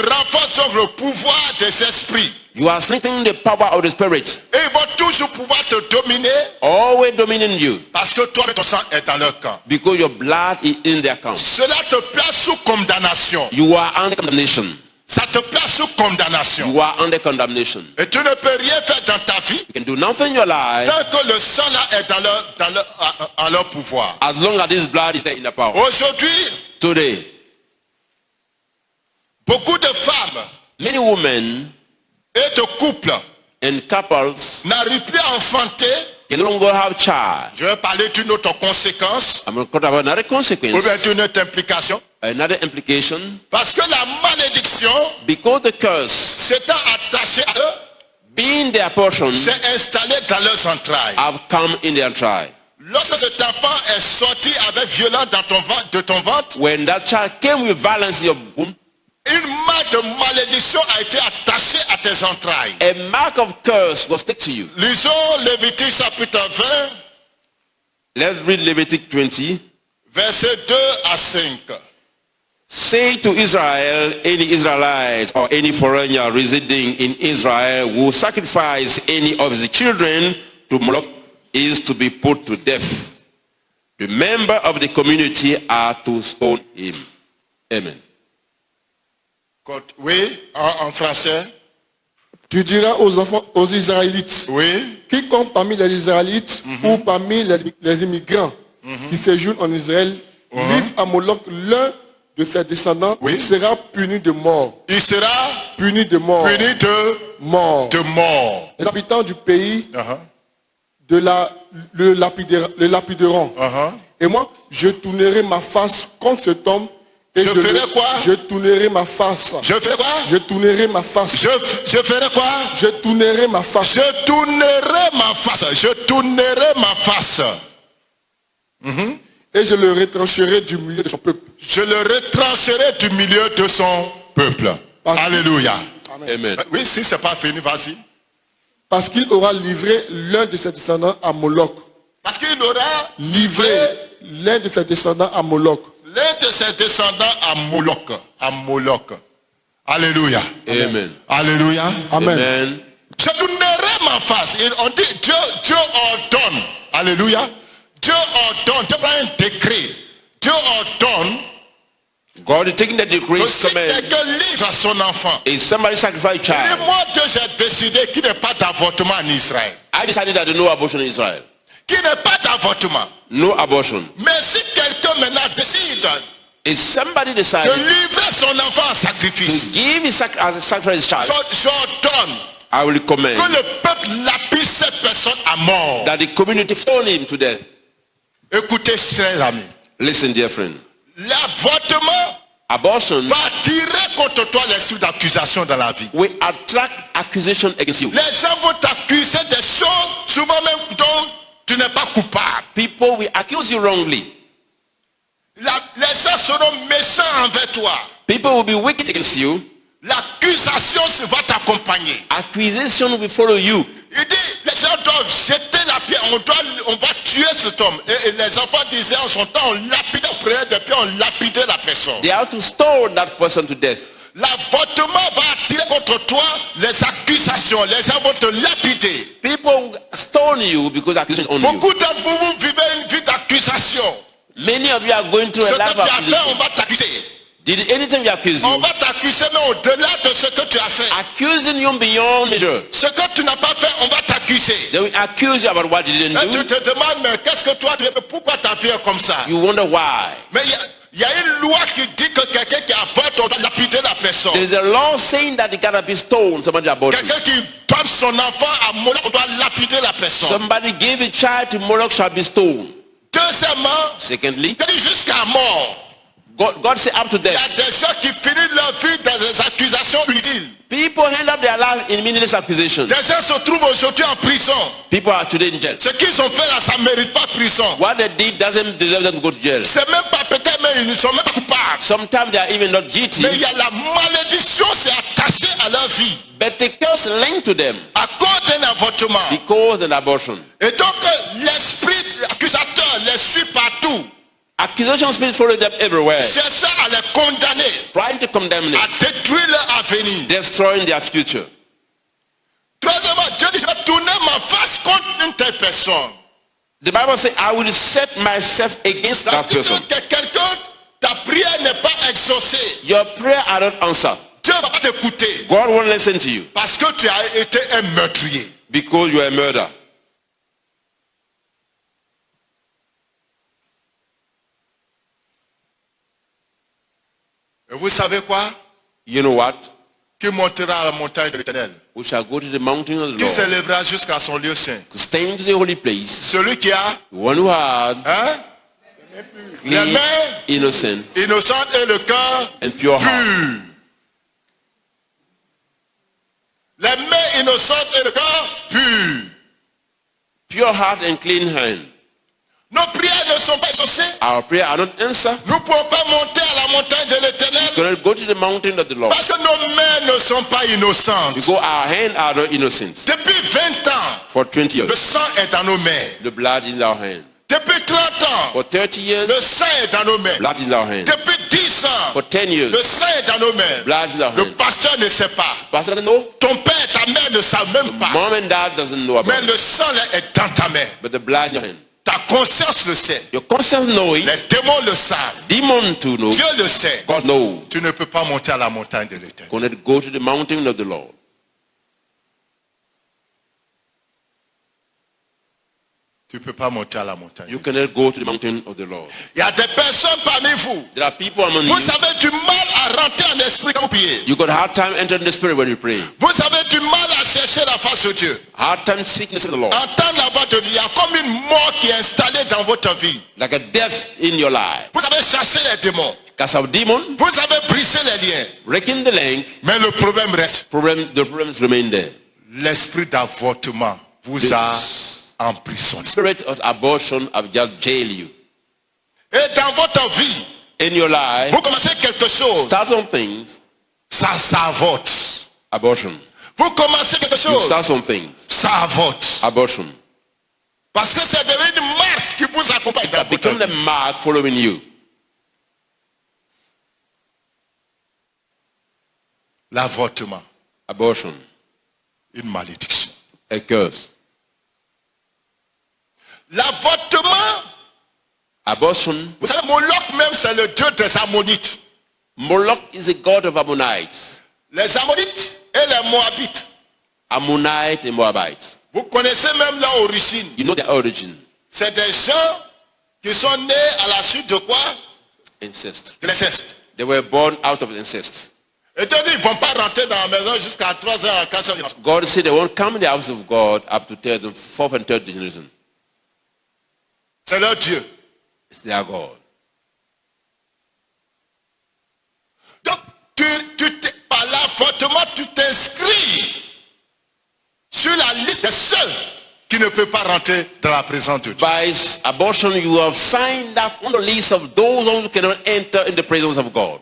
[SPEAKER 1] renforces donc le pouvoir des esprits.
[SPEAKER 2] You are strengthening the power of the spirit,
[SPEAKER 1] Et ils vont toujours pouvoir te dominer
[SPEAKER 2] always dominating you,
[SPEAKER 1] parce que toi, ton sang est dans leur camp.
[SPEAKER 2] because your blood is in their account.
[SPEAKER 1] Cela te place sous condamnation.
[SPEAKER 2] You are under condemnation.
[SPEAKER 1] Ça te place sous condamnation.
[SPEAKER 2] You are under condemnation.
[SPEAKER 1] Et tu ne peux rien faire dans ta vie
[SPEAKER 2] You can do nothing in your life
[SPEAKER 1] tant que le sang là est en leur pouvoir.
[SPEAKER 2] as long as this blood is there in the power.
[SPEAKER 1] Aujourd'hui,
[SPEAKER 2] Today,
[SPEAKER 1] beaucoup de femmes
[SPEAKER 2] many women
[SPEAKER 1] et de couples
[SPEAKER 2] and couples
[SPEAKER 1] n'arrivent plus à enfanter.
[SPEAKER 2] can no longer have child.
[SPEAKER 1] Je vais parler d'une autre conséquence
[SPEAKER 2] I'm going to talk about another
[SPEAKER 1] ou
[SPEAKER 2] consequence,
[SPEAKER 1] bien d'une autre implication.
[SPEAKER 2] another implication,
[SPEAKER 1] Parce que la malédiction
[SPEAKER 2] because the curse,
[SPEAKER 1] s'étant attachée à eux,
[SPEAKER 2] being their portion,
[SPEAKER 1] s'est installée dans leurs entrailles.
[SPEAKER 2] have come in their tribe.
[SPEAKER 1] Lorsque cet enfant est sorti avec violence de ton ventre,
[SPEAKER 2] When that child came with violence in your womb,
[SPEAKER 1] une marque de malédiction a été attachée à tes entrailles.
[SPEAKER 2] a mark of curse was stick to you.
[SPEAKER 1] Lisons Lévitique chapitre 20,
[SPEAKER 2] Let's read Leviticus 20.
[SPEAKER 1] versets 2 à 5.
[SPEAKER 2] Say to Israel, any Israelite or any foreigner residing in Israel who sacrifice any of his children to Moloch is to be put to death. The members of the community are to stone him. Amen.
[SPEAKER 1] Oui, en français.
[SPEAKER 4] Tu diras aux enfants, aux Israélites,
[SPEAKER 1] Oui.
[SPEAKER 4] quiconque parmi les Israélites ou parmi les immigrants qui séjournent en Israël livre à Moloch l'un de ses descendants,
[SPEAKER 1] Oui.
[SPEAKER 4] il sera puni de mort.
[SPEAKER 1] Il sera
[SPEAKER 4] Puni de mort.
[SPEAKER 1] puni
[SPEAKER 4] Mort.
[SPEAKER 1] de mort.
[SPEAKER 4] Les habitants du pays
[SPEAKER 1] Uh-huh.
[SPEAKER 4] le lapideront.
[SPEAKER 1] Uh-huh.
[SPEAKER 4] Et moi, je tournerai ma face contre cet homme. Et
[SPEAKER 1] Je ferai quoi?
[SPEAKER 4] Je tournerai ma face.
[SPEAKER 1] Je ferai quoi?
[SPEAKER 4] Je tournerai ma face.
[SPEAKER 1] Je ferai quoi?
[SPEAKER 4] Je tournerai ma face.
[SPEAKER 1] Je tournerai ma face. Je tournerai ma face.
[SPEAKER 4] Et je le retrancherai du milieu de son peuple.
[SPEAKER 1] Je le retrancherai du milieu de son peuple.
[SPEAKER 4] Parce-
[SPEAKER 1] Alléluia.
[SPEAKER 2] Amen.
[SPEAKER 1] Oui, si c'est pas fini, vas-y.
[SPEAKER 4] Parce qu'il aura livré l'un de ses descendants à Moloch.
[SPEAKER 1] Parce qu'il aura
[SPEAKER 4] Livré l'un de ses descendants à Moloch.
[SPEAKER 1] l'un de ses descendants à Moloch. À Moloch. Alléluia.
[SPEAKER 2] Amen.
[SPEAKER 1] Alléluia.
[SPEAKER 4] Amen.
[SPEAKER 2] Amen.
[SPEAKER 1] Je tournerai ma face. Et on dit Dieu ordonne. Alléluia. Dieu ordonne. Dieu prend un décret. Dieu ordonne
[SPEAKER 2] God is taking the decree,
[SPEAKER 1] que si
[SPEAKER 2] command.
[SPEAKER 1] quelqu'un livre son enfant.
[SPEAKER 2] If somebody sacrifice
[SPEAKER 1] Et
[SPEAKER 2] child,
[SPEAKER 1] moi, Dieu, j'ai décidé qu'il n'y ait pas d'avortement en Israël.
[SPEAKER 2] I decided that no abortion in Israel.
[SPEAKER 1] Qu'il n'y ait pas d'avortement.
[SPEAKER 2] No abortion.
[SPEAKER 1] Mais si quelqu'un maintenant décide
[SPEAKER 2] If somebody
[SPEAKER 1] de
[SPEAKER 2] decided
[SPEAKER 1] livrer son enfant en
[SPEAKER 2] to
[SPEAKER 1] sacrifice,
[SPEAKER 2] give his sacrifice child,
[SPEAKER 1] j'ordonne
[SPEAKER 2] I will command
[SPEAKER 1] que le peuple lapide cette personne à mort.
[SPEAKER 2] that the community stone him to death.
[SPEAKER 1] Écoutez, chers amis,
[SPEAKER 2] Listen, dear friend.
[SPEAKER 1] l'avortement
[SPEAKER 2] Abortion
[SPEAKER 1] va attirer contre toi l'esprit d'accusation dans la vie.
[SPEAKER 2] will attract accusation against you.
[SPEAKER 1] Les gens vont t'accuser des choses souvent même dont tu n'es pas coupable.
[SPEAKER 2] People will accuse you wrongly.
[SPEAKER 1] Les gens seront méchants envers toi.
[SPEAKER 2] People will be wicked against you.
[SPEAKER 1] L'accusation va t'accompagner.
[SPEAKER 2] Accusation will follow you.
[SPEAKER 1] Il dit, les gens doivent jeter la pierre, on va tuer cet homme. Et les enfants disaient en son temps, on lapidait, on prenait des pierres, on lapidait la personne.
[SPEAKER 2] They have to stone that person to death.
[SPEAKER 1] L'avortement va attirer contre toi les accusations. Les gens vont te lapider.
[SPEAKER 2] People will stone you because accusation on you.
[SPEAKER 1] Beaucoup d'entre vous vivez une vie d'accusation.
[SPEAKER 2] Many of you are going through
[SPEAKER 1] Ce
[SPEAKER 2] a
[SPEAKER 1] que
[SPEAKER 2] life
[SPEAKER 1] tu
[SPEAKER 2] of
[SPEAKER 1] as fait,
[SPEAKER 2] accusation.
[SPEAKER 1] on va t'accuser.
[SPEAKER 2] Did anything we accuse
[SPEAKER 1] On
[SPEAKER 2] you?
[SPEAKER 1] va t'accuser, mais au-delà de ce que tu as fait.
[SPEAKER 2] Accusing you beyond measure.
[SPEAKER 1] Ce que tu n'as pas fait, on va t'accuser.
[SPEAKER 2] They will accuse you about what you didn't
[SPEAKER 1] Et tu
[SPEAKER 2] do.
[SPEAKER 1] te demandes, mais qu'est-ce que toi, pourquoi ta vie est comme ça?
[SPEAKER 2] You wonder why.
[SPEAKER 1] Mais il y a une loi qui dit que quelqu'un qui avorte, on doit lapider la personne.
[SPEAKER 2] There is a law saying that it gotta be stoned. Somebody aborted.
[SPEAKER 1] Quelqu'un qui donne son enfant à Moloch, on doit lapider la personne.
[SPEAKER 2] Somebody gave a child to Moloch shall be stoned.
[SPEAKER 1] Deuxièmement,
[SPEAKER 2] Secondly,
[SPEAKER 1] il dit jusqu'à mort.
[SPEAKER 2] God said up to
[SPEAKER 1] Il y
[SPEAKER 2] death.
[SPEAKER 1] a des gens qui finissent leur vie dans des accusations inutiles.
[SPEAKER 2] People end up their life in meaningless accusations.
[SPEAKER 1] Des gens se trouvent aujourd'hui en prison.
[SPEAKER 2] People are today in jail.
[SPEAKER 1] Ce qu'ils ont fait là, ça ne mérite pas prison.
[SPEAKER 2] What they did doesn't deserve them to go to jail.
[SPEAKER 1] C'est même pas peut-être, mais ils ne sont même pas coupables.
[SPEAKER 2] Sometimes they are even not guilty,
[SPEAKER 1] Mais il y a la malédiction, c'est attaché à leur vie.
[SPEAKER 2] but the curse linked to them
[SPEAKER 1] À cause d'un avortement.
[SPEAKER 2] because of an abortion.
[SPEAKER 1] Et donc, l'esprit accusateur les suit partout.
[SPEAKER 2] Accusation spirits follow them everywhere,
[SPEAKER 1] Cherchant à les condamner,
[SPEAKER 2] trying to condemn them,
[SPEAKER 1] à détruire leur avenir.
[SPEAKER 2] destroying their future.
[SPEAKER 1] Troisièmement, Dieu dit, je vais tourner ma face contre une telle personne.
[SPEAKER 2] The Bible says, I will set myself against
[SPEAKER 1] Ça
[SPEAKER 2] that
[SPEAKER 1] veut dire
[SPEAKER 2] person.
[SPEAKER 1] que quelqu'un, ta prière n'est pas exaucée.
[SPEAKER 2] Your prayer are not answered.
[SPEAKER 1] Dieu va pas t'écouter
[SPEAKER 2] God won't listen to you
[SPEAKER 1] parce que tu as été un meurtrier.
[SPEAKER 2] because you are a murderer.
[SPEAKER 1] Et vous savez quoi?
[SPEAKER 2] You know what?
[SPEAKER 1] Qui montera à la montagne de l'Éternel?
[SPEAKER 2] We shall go to the mountain of the
[SPEAKER 1] Qui
[SPEAKER 2] Lord,
[SPEAKER 1] s'élèvera jusqu'à son lieu saint?
[SPEAKER 2] to stand to the holy place.
[SPEAKER 1] Celui qui a,
[SPEAKER 2] The one who had
[SPEAKER 1] hein, les
[SPEAKER 2] clean,
[SPEAKER 1] mains
[SPEAKER 2] innocent,
[SPEAKER 1] innocentes et le cœur
[SPEAKER 2] and pure heart.
[SPEAKER 1] pur. Les mains innocentes et le cœur pur.
[SPEAKER 2] Pure heart and clean hand.
[SPEAKER 1] Nos prières ne sont pas exaucées.
[SPEAKER 2] Our prayer are not answered.
[SPEAKER 1] Nous ne pouvons pas monter à la montagne de l'Éternel
[SPEAKER 2] We cannot go to the mountain of the Lord
[SPEAKER 1] parce que nos mains ne sont pas innocentes.
[SPEAKER 2] because our hands are not innocent.
[SPEAKER 1] Depuis 20 ans,
[SPEAKER 2] For 20
[SPEAKER 1] le
[SPEAKER 2] years,
[SPEAKER 1] sang est dans nos mains.
[SPEAKER 2] the blood is in our hand.
[SPEAKER 1] Depuis 30 ans,
[SPEAKER 2] For 30 years,
[SPEAKER 1] le sang est dans nos mains.
[SPEAKER 2] blood is in our hand.
[SPEAKER 1] Depuis 10 ans,
[SPEAKER 2] For 10 years,
[SPEAKER 1] le sang est dans nos mains.
[SPEAKER 2] blood is in our
[SPEAKER 1] Le
[SPEAKER 2] hand.
[SPEAKER 1] pasteur ne sait pas.
[SPEAKER 2] Pastor doesn't know.
[SPEAKER 1] Ton père, ta mère ne savent même pas.
[SPEAKER 2] Mom and dad doesn't know about
[SPEAKER 1] Mais
[SPEAKER 2] it.
[SPEAKER 1] le sang là est dans ta main.
[SPEAKER 2] But the blood is in your hand.
[SPEAKER 1] Ta conscience le sait.
[SPEAKER 2] Your conscience knows
[SPEAKER 1] Les
[SPEAKER 2] it.
[SPEAKER 1] démons le savent.
[SPEAKER 2] Demon to know.
[SPEAKER 1] Dieu le sait.
[SPEAKER 2] God knows.
[SPEAKER 1] Tu ne peux pas monter à la montagne de l'Éternel.
[SPEAKER 2] Cannot go to the mountain of the Lord.
[SPEAKER 1] Tu ne peux pas monter à la montagne.
[SPEAKER 2] You cannot go to the mountain of the Lord.
[SPEAKER 1] Il y a des personnes parmi vous.
[SPEAKER 2] There are people among you.
[SPEAKER 1] Vous avez du mal à rentrer en esprit quand vous priez.
[SPEAKER 2] You got a hard time entering the spirit when you pray.
[SPEAKER 1] Vous avez du mal à chercher la face de Dieu.
[SPEAKER 2] Hard time speaking to the Lord.
[SPEAKER 1] Entendre la voix de Dieu. Il y a comme une mort qui est installée dans votre vie.
[SPEAKER 2] Like a death in your life.
[SPEAKER 1] Vous avez chassé les démons.
[SPEAKER 2] Cast out demon,
[SPEAKER 1] Vous avez brisé les liens.
[SPEAKER 2] breaking the link,
[SPEAKER 1] Mais le problème reste.
[SPEAKER 2] the problems remain there.
[SPEAKER 1] L'esprit d'avortement vous a emprisonné.
[SPEAKER 2] Spirit of abortion have just jailed you.
[SPEAKER 1] Et dans votre vie,
[SPEAKER 2] In your life,
[SPEAKER 1] vous commencez quelque chose,
[SPEAKER 2] start some things,
[SPEAKER 1] ça avorte.
[SPEAKER 2] abortion.
[SPEAKER 1] Vous commencez quelque
[SPEAKER 2] You
[SPEAKER 1] chose,
[SPEAKER 2] start some things,
[SPEAKER 1] ça avorte.
[SPEAKER 2] abortion.
[SPEAKER 1] Parce que c'est devenu une marque qui vous accompagne dans votre
[SPEAKER 2] Become the
[SPEAKER 1] vie.
[SPEAKER 2] mark following you.
[SPEAKER 1] L'avortement,
[SPEAKER 2] Abortion,
[SPEAKER 1] une malédiction.
[SPEAKER 2] a curse.
[SPEAKER 1] L'avortement,
[SPEAKER 2] Abortion,
[SPEAKER 1] vous savez, Moloch même, c'est le dieu des Ammonites.
[SPEAKER 2] Moloch is a god of Ammonites.
[SPEAKER 1] Les Ammonites et les Moabites.
[SPEAKER 2] Ammonite and Moabites.
[SPEAKER 1] Vous connaissez même leur origine.
[SPEAKER 2] You know their origin.
[SPEAKER 1] C'est des gens qui sont nés à la suite de quoi?
[SPEAKER 2] Incest.
[SPEAKER 1] De l'inceste.
[SPEAKER 2] They were born out of incest.
[SPEAKER 1] Et Dieu dit, ils ne vont pas rentrer dans la maison jusqu'à 3 heures, 4 heures.
[SPEAKER 2] God said they won't come in the house of God up to the fourth and third generation.
[SPEAKER 1] C'est leur Dieu.
[SPEAKER 2] It's their God.
[SPEAKER 1] Donc, par l'avortement, tu t'inscris sur la liste des seuls qui ne peuvent pas rentrer dans la présence de Dieu.
[SPEAKER 2] By abortion, you have signed up on the list of those who cannot enter in the presence of God.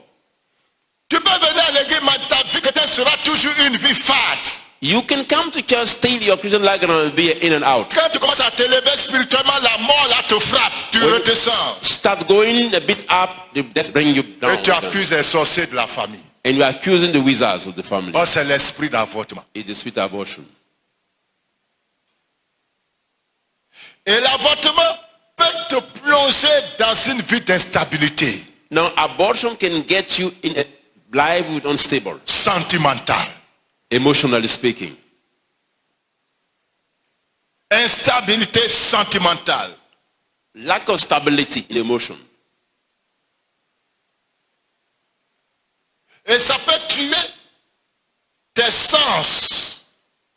[SPEAKER 1] Tu peux venir à l'église, mais ta vie chrétienne sera toujours une vie fade.
[SPEAKER 2] You can come to church, still your Christian life gonna be in and out.
[SPEAKER 1] Quand tu commences à t'élever spirituellement, la mort là te frappe, tu redescends.
[SPEAKER 2] Start going a bit up, the death bring you down.
[SPEAKER 1] Et tu accuses les sorciers de la famille.
[SPEAKER 2] And you are accusing the wizards of the family.
[SPEAKER 1] Oh, c'est l'esprit d'avortement.
[SPEAKER 2] It's the sweet abortion.
[SPEAKER 1] Et l'avortement peut te plonger dans une vie d'instabilité
[SPEAKER 2] Now, abortion can get you in a life with unstable,
[SPEAKER 1] sentimentale.
[SPEAKER 2] emotionally speaking.
[SPEAKER 1] Instabilité sentimentale.
[SPEAKER 2] Lack of stability in emotion.
[SPEAKER 1] Et ça peut tuer tes sens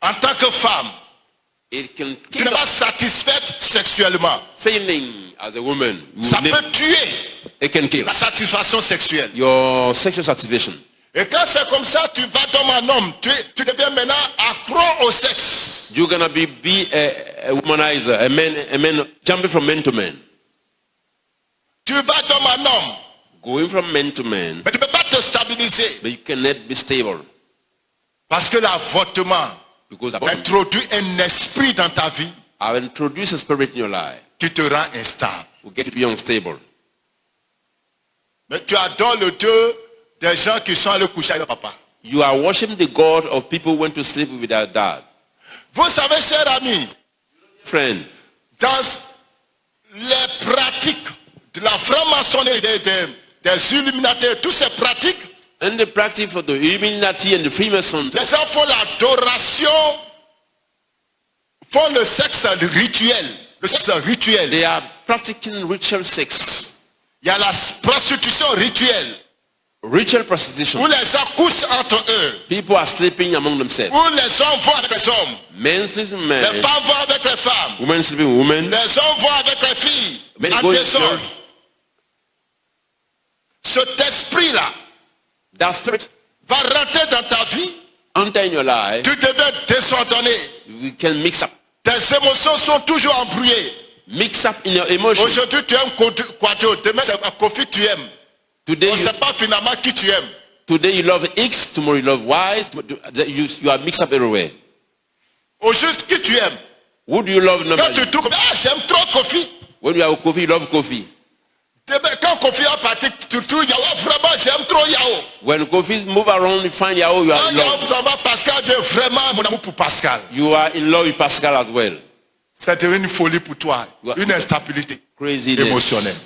[SPEAKER 1] en tant que femme.
[SPEAKER 2] It can
[SPEAKER 1] Tu
[SPEAKER 2] kill
[SPEAKER 1] n'es pas
[SPEAKER 2] your
[SPEAKER 1] satisfaite sexuellement.
[SPEAKER 2] feeling as a woman. You
[SPEAKER 1] Ça
[SPEAKER 2] live-
[SPEAKER 1] peut tuer
[SPEAKER 2] It can kill
[SPEAKER 1] la satisfaction sexuelle.
[SPEAKER 2] your sexual satisfaction.
[SPEAKER 1] Et quand c'est comme ça, tu vas comme un homme. Tu deviens maintenant accro au sexe.
[SPEAKER 2] You're gonna be a womanizer, a man jumping from man to man,
[SPEAKER 1] Tu vas comme un homme.
[SPEAKER 2] going from man to man,
[SPEAKER 1] Mais tu ne peux pas te stabiliser.
[SPEAKER 2] but you cannot be stable
[SPEAKER 1] Parce que l'avortement
[SPEAKER 2] because abortion
[SPEAKER 1] introduit un esprit dans ta vie
[SPEAKER 2] have introduced a spirit in your life
[SPEAKER 1] qui te rend instable.
[SPEAKER 2] will get you to be unstable.
[SPEAKER 1] Mais tu adores le Dieu des gens qui sont allés coucher avec leur papa.
[SPEAKER 2] You are worshiping the God of people who went to sleep with their dad.
[SPEAKER 1] Vous savez, chers amis,
[SPEAKER 2] Friend,
[SPEAKER 1] dans les pratiques de la franc-maçonnerie, des Illuminati, toutes ces pratiques,
[SPEAKER 2] in the practice of the Illuminati and the Freemasons,
[SPEAKER 1] les gens font l'adoration, font le sexe rituel. Le sexe rituel.
[SPEAKER 2] they are practicing ritual sex,
[SPEAKER 1] Il y a la prostitution rituelle,
[SPEAKER 2] ritual prostitution.
[SPEAKER 1] où les gens couchent entre eux,
[SPEAKER 2] People are sleeping among themselves.
[SPEAKER 1] où les hommes vont avec les hommes,
[SPEAKER 2] Men sleeping with
[SPEAKER 1] les
[SPEAKER 2] men,
[SPEAKER 1] femmes vont avec les femmes,
[SPEAKER 2] women sleeping with women,
[SPEAKER 1] les hommes vont avec les filles,
[SPEAKER 2] men
[SPEAKER 1] en
[SPEAKER 2] going to
[SPEAKER 1] désordre.
[SPEAKER 2] church.
[SPEAKER 1] Cet esprit-là
[SPEAKER 2] That spirit
[SPEAKER 1] va rentrer dans ta vie,
[SPEAKER 2] enter in your life.
[SPEAKER 1] tu deviens désordonné.
[SPEAKER 2] We can mix up.
[SPEAKER 1] Tes émotions sont toujours embrouillées.
[SPEAKER 2] Mix up in your emotions.
[SPEAKER 1] Aujourd'hui, tu aimes Quadio, demain, c'est Kofi, tu aimes.
[SPEAKER 2] Today
[SPEAKER 1] On ne
[SPEAKER 2] you,
[SPEAKER 1] sait pas finalement qui tu aimes.
[SPEAKER 2] today you love X, tomorrow you love Y. You are mixed up everywhere.
[SPEAKER 1] Au juste qui tu aimes.
[SPEAKER 2] Who do you love
[SPEAKER 1] Quand
[SPEAKER 2] normally?
[SPEAKER 1] tu trouves, ah, j'aime trop Kofi.
[SPEAKER 2] When you have coffee, you love coffee.
[SPEAKER 1] Demain, quand Kofi a parti, tu trouves Yao, vraiment, j'aime trop Yao.
[SPEAKER 2] When coffees move around, you find Yahoo, you are
[SPEAKER 1] Quand
[SPEAKER 2] in
[SPEAKER 1] Yao
[SPEAKER 2] love.
[SPEAKER 1] s'en va, Pascal vient vraiment mon amour pour Pascal.
[SPEAKER 2] You are in love with Pascal as well.
[SPEAKER 1] C'est une folie pour toi, une instabilité
[SPEAKER 2] Craziness.
[SPEAKER 1] émotionnelle.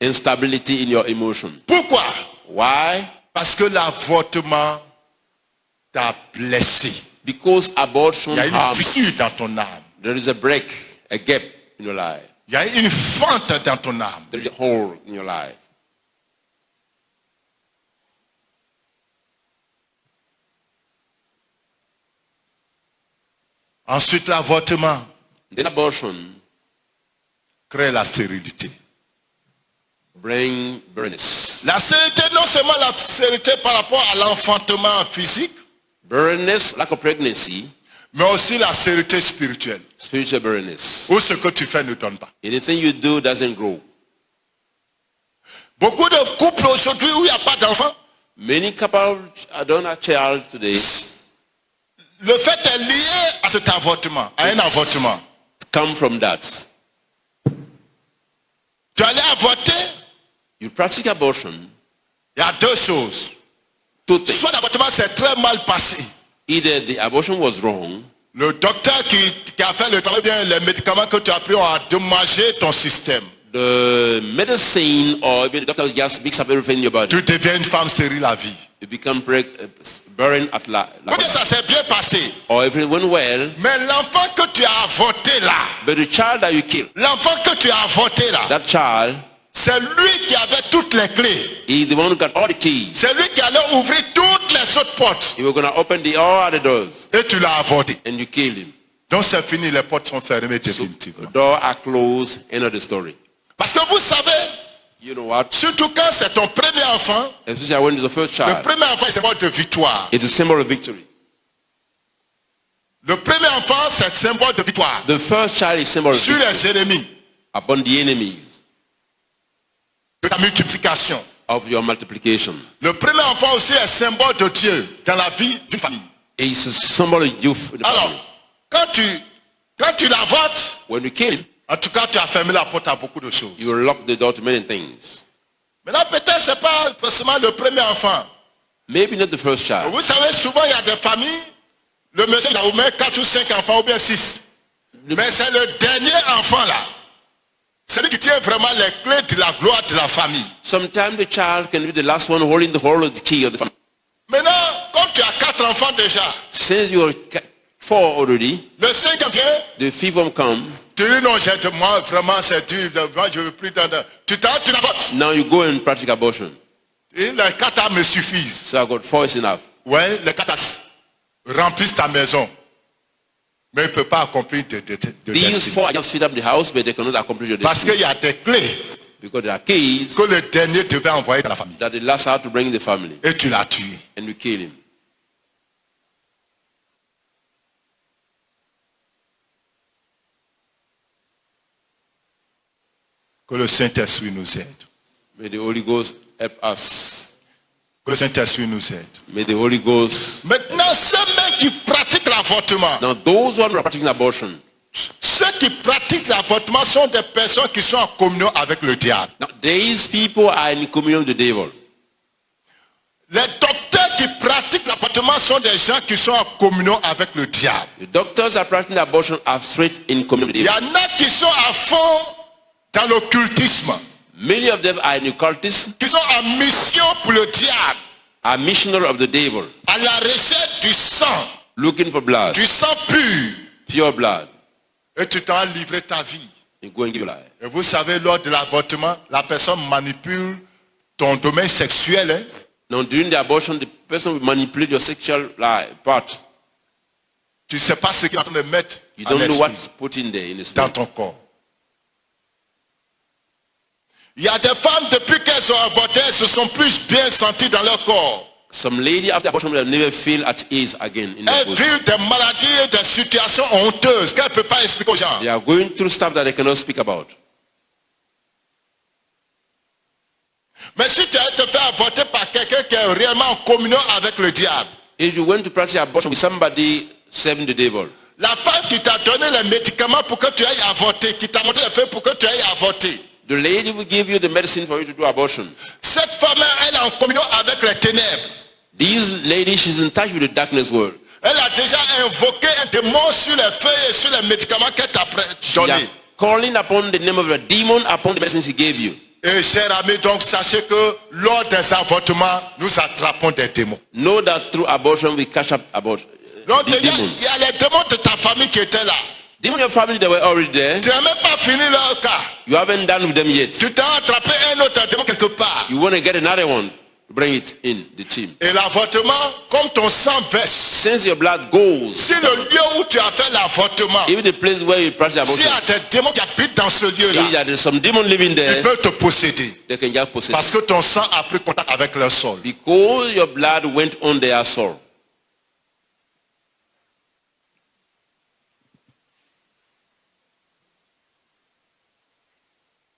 [SPEAKER 2] Instability in your emotion.
[SPEAKER 1] Pourquoi?
[SPEAKER 2] Why?
[SPEAKER 1] Parce que l'avortement t'a blessé.
[SPEAKER 2] Because abortion
[SPEAKER 1] Il y a une
[SPEAKER 2] harms.
[SPEAKER 1] fissure dans ton âme.
[SPEAKER 2] There is a break, a gap in your life.
[SPEAKER 1] Il y a une fente dans ton âme.
[SPEAKER 2] There is a hole in your life.
[SPEAKER 1] Ensuite, l'avortement
[SPEAKER 2] Then abortion
[SPEAKER 1] crée la stérilité.
[SPEAKER 2] bring barrenness.
[SPEAKER 1] La stérilité, non seulement la stérilité par rapport à l'enfantement physique,
[SPEAKER 2] Barrenness, lack of pregnancy,
[SPEAKER 1] mais aussi la stérilité spirituelle.
[SPEAKER 2] spiritual barrenness.
[SPEAKER 1] Où ce que tu fais ne donne pas.
[SPEAKER 2] Anything you do doesn't grow.
[SPEAKER 1] Beaucoup de couples aujourd'hui où il n'y a pas d'enfants,
[SPEAKER 2] Many couples don't have child today.
[SPEAKER 1] le fait est lié à cet avortement, à un avortement.
[SPEAKER 2] Come from that.
[SPEAKER 1] Tu allais avorter,
[SPEAKER 2] You practice abortion.
[SPEAKER 1] il y a deux choses.
[SPEAKER 2] Two things.
[SPEAKER 1] Soit l'avortement s'est très mal passé.
[SPEAKER 2] Either the abortion was wrong,
[SPEAKER 1] Le docteur qui a fait le travail bien, les médicaments que tu as pris ont endommagé ton système.
[SPEAKER 2] the medicine or even the doctor just mix up everything in your body.
[SPEAKER 1] Tu deviens une femme stérile à vie.
[SPEAKER 2] You become barren at
[SPEAKER 1] Oui, ça s'est bien passé.
[SPEAKER 2] or everything went well,
[SPEAKER 1] Mais l'enfant que tu as avorté là,
[SPEAKER 2] but the child that you kill,
[SPEAKER 1] l'enfant que tu as avorté là,
[SPEAKER 2] that child,
[SPEAKER 1] c'est lui qui avait toutes les clés.
[SPEAKER 2] He's the one who got all the keys.
[SPEAKER 1] C'est lui qui allait ouvrir toutes les autres portes.
[SPEAKER 2] He was going to open all the doors.
[SPEAKER 1] Et tu l'as avorté.
[SPEAKER 2] And you killed him.
[SPEAKER 1] Donc c'est fini, les portes sont fermées
[SPEAKER 2] The
[SPEAKER 1] définitivement.
[SPEAKER 2] door are closed. End of the story.
[SPEAKER 1] Parce que vous savez,
[SPEAKER 2] You know what?
[SPEAKER 1] surtout quand c'est ton premier enfant,
[SPEAKER 2] Especially when it's the first
[SPEAKER 1] le
[SPEAKER 2] child.
[SPEAKER 1] premier enfant c'est symbole de victoire.
[SPEAKER 2] It's a symbol of victory.
[SPEAKER 1] Le premier enfant c'est symbole de victoire
[SPEAKER 2] The first child is symbol of
[SPEAKER 1] sur
[SPEAKER 2] victory
[SPEAKER 1] les ennemis,
[SPEAKER 2] upon the enemies
[SPEAKER 1] de la multiplication.
[SPEAKER 2] of your multiplication.
[SPEAKER 1] Le premier enfant aussi est symbole de Dieu dans la vie d'une famille.
[SPEAKER 2] It's a symbol of youth. In the
[SPEAKER 1] Alors,
[SPEAKER 2] family.
[SPEAKER 1] quand tu l'avortes,
[SPEAKER 2] When you kill him,
[SPEAKER 1] en tout cas tu as fermé la porte à beaucoup de choses.
[SPEAKER 2] you lock the door to many things.
[SPEAKER 1] Maintenant peut-être c'est pas forcément le premier enfant.
[SPEAKER 2] Maybe not the first child.
[SPEAKER 1] Vous savez, souvent il y a des familles, le monsieur il a au moins 4 ou 5 enfants ou bien 6. Mais c'est le dernier enfant là. C'est lui qui tient vraiment les clés de la gloire de la famille.
[SPEAKER 2] Sometimes the child can be the last one holding the whole of the key of the family.
[SPEAKER 1] Maintenant, comme tu as 4 enfants déjà,
[SPEAKER 2] Since you are 4 already,
[SPEAKER 1] le 5e vient,
[SPEAKER 2] the fifth one come.
[SPEAKER 1] tu dis non, moi vraiment c'est dur, moi je ne veux plus t'entendre. Tu l'avortes.
[SPEAKER 2] Now you go and practice abortion.
[SPEAKER 1] Et les 4 me suffisent.
[SPEAKER 2] So I got 4 is enough.
[SPEAKER 1] Ouais, les 4 remplissent ta maison. Mais il ne peut pas accomplir de
[SPEAKER 2] These
[SPEAKER 1] destinée.
[SPEAKER 2] 4 just fit up the house, but they cannot accomplish your
[SPEAKER 1] Parce
[SPEAKER 2] destiny.
[SPEAKER 1] qu'il y a des clés
[SPEAKER 2] Because there are keys
[SPEAKER 1] que le dernier devait envoyer dans la famille.
[SPEAKER 2] that the last have to bring in the family.
[SPEAKER 1] Et tu l'as tué.
[SPEAKER 2] And you kill him.
[SPEAKER 1] Que le Saint-Esprit nous aide.
[SPEAKER 2] May the Holy Ghost help us.
[SPEAKER 1] Que le Saint-Esprit nous aide.
[SPEAKER 2] May the Holy Ghost.
[SPEAKER 1] Maintenant, ceux-mêmes qui pratiquent l'avortement,
[SPEAKER 2] Now those who are practicing abortion,
[SPEAKER 1] ceux qui pratiquent l'avortement sont des personnes qui sont en communion avec le diable.
[SPEAKER 2] now these people are in communion with the devil.
[SPEAKER 1] Les docteurs qui pratiquent l'avortement sont des gens qui sont en communion avec le diable.
[SPEAKER 2] The doctors are practicing abortion are straight in communion with the
[SPEAKER 1] Il y
[SPEAKER 2] devil.
[SPEAKER 1] en a qui sont à fond dans l'occultisme,
[SPEAKER 2] Many of them are in occultism,
[SPEAKER 1] qui sont en mission pour le diable,
[SPEAKER 2] are missionary of the devil,
[SPEAKER 1] à la recherche du sang
[SPEAKER 2] looking for blood,
[SPEAKER 1] pur.
[SPEAKER 2] pure blood.
[SPEAKER 1] Et tu t'en livré ta vie.
[SPEAKER 2] You go and give life.
[SPEAKER 1] Et vous savez, lors de l'avortement, la personne manipule ton domaine sexuel. Hein?
[SPEAKER 2] Now during the abortion, the person will manipulate your sexual part.
[SPEAKER 1] Tu ne sais pas ce qu'il est en train de mettre
[SPEAKER 2] You
[SPEAKER 1] en
[SPEAKER 2] don't know
[SPEAKER 1] esprit,
[SPEAKER 2] what's put in there in the
[SPEAKER 1] dans
[SPEAKER 2] spirit.
[SPEAKER 1] ton corps. Il y a des femmes, depuis qu'elles ont avorté, elles se sont plus bien senties dans leur corps.
[SPEAKER 2] Some lady after abortion will never feel at ease again in their
[SPEAKER 1] Elles
[SPEAKER 2] body.
[SPEAKER 1] vivent des maladies et des situations honteuses qu'elles ne peuvent pas expliquer aux gens.
[SPEAKER 2] They are going through stuff that they cannot speak about.
[SPEAKER 1] Mais si tu as été fait avorter par quelqu'un qui est réellement en communion avec le diable,
[SPEAKER 2] If you went to practice abortion with somebody serving the devil,
[SPEAKER 1] la femme qui t'a donné les médicaments pour que tu ailles avorter, qui t'a montré les feuilles pour que tu ailles avorter,
[SPEAKER 2] the lady will give you the medicine for you to do abortion.
[SPEAKER 1] cette femme, elle est en communion avec les ténèbres.
[SPEAKER 2] This lady, she's in touch with the darkness world.
[SPEAKER 1] Elle a déjà invoqué un démon sur les feuilles et sur les médicaments qu'elle t'a
[SPEAKER 2] She are
[SPEAKER 1] donnés.
[SPEAKER 2] calling upon the name of the demon upon the medicine he gave you.
[SPEAKER 1] Et chers amis, donc sachez que lors des avortements, nous attrapons des démons.
[SPEAKER 2] Know that through abortion we catch up abortion.
[SPEAKER 1] Donc
[SPEAKER 2] These
[SPEAKER 1] il y
[SPEAKER 2] demons.
[SPEAKER 1] a les démons de ta famille qui étaient là.
[SPEAKER 2] Demons in your family, they were already there.
[SPEAKER 1] Tu n'as même pas fini leur cas.
[SPEAKER 2] You haven't done with them yet.
[SPEAKER 1] Tu t'as attrapé un autre démon quelque part.
[SPEAKER 2] You want to get another one, bring it in the team.
[SPEAKER 1] Et l'avortement, comme ton sang verse,
[SPEAKER 2] Since your blood goes,
[SPEAKER 1] si le lieu où tu as fait l'avortement,
[SPEAKER 2] even the place where you practice
[SPEAKER 1] s'il y
[SPEAKER 2] abortion,
[SPEAKER 1] a des démons qui habitent dans ce lieu-là,
[SPEAKER 2] if there's some demon living
[SPEAKER 1] ils
[SPEAKER 2] there,
[SPEAKER 1] peuvent te posséder.
[SPEAKER 2] they can just possess
[SPEAKER 1] Parce
[SPEAKER 2] it.
[SPEAKER 1] que ton sang a pris contact avec leur sol.
[SPEAKER 2] Because your blood went on their soul.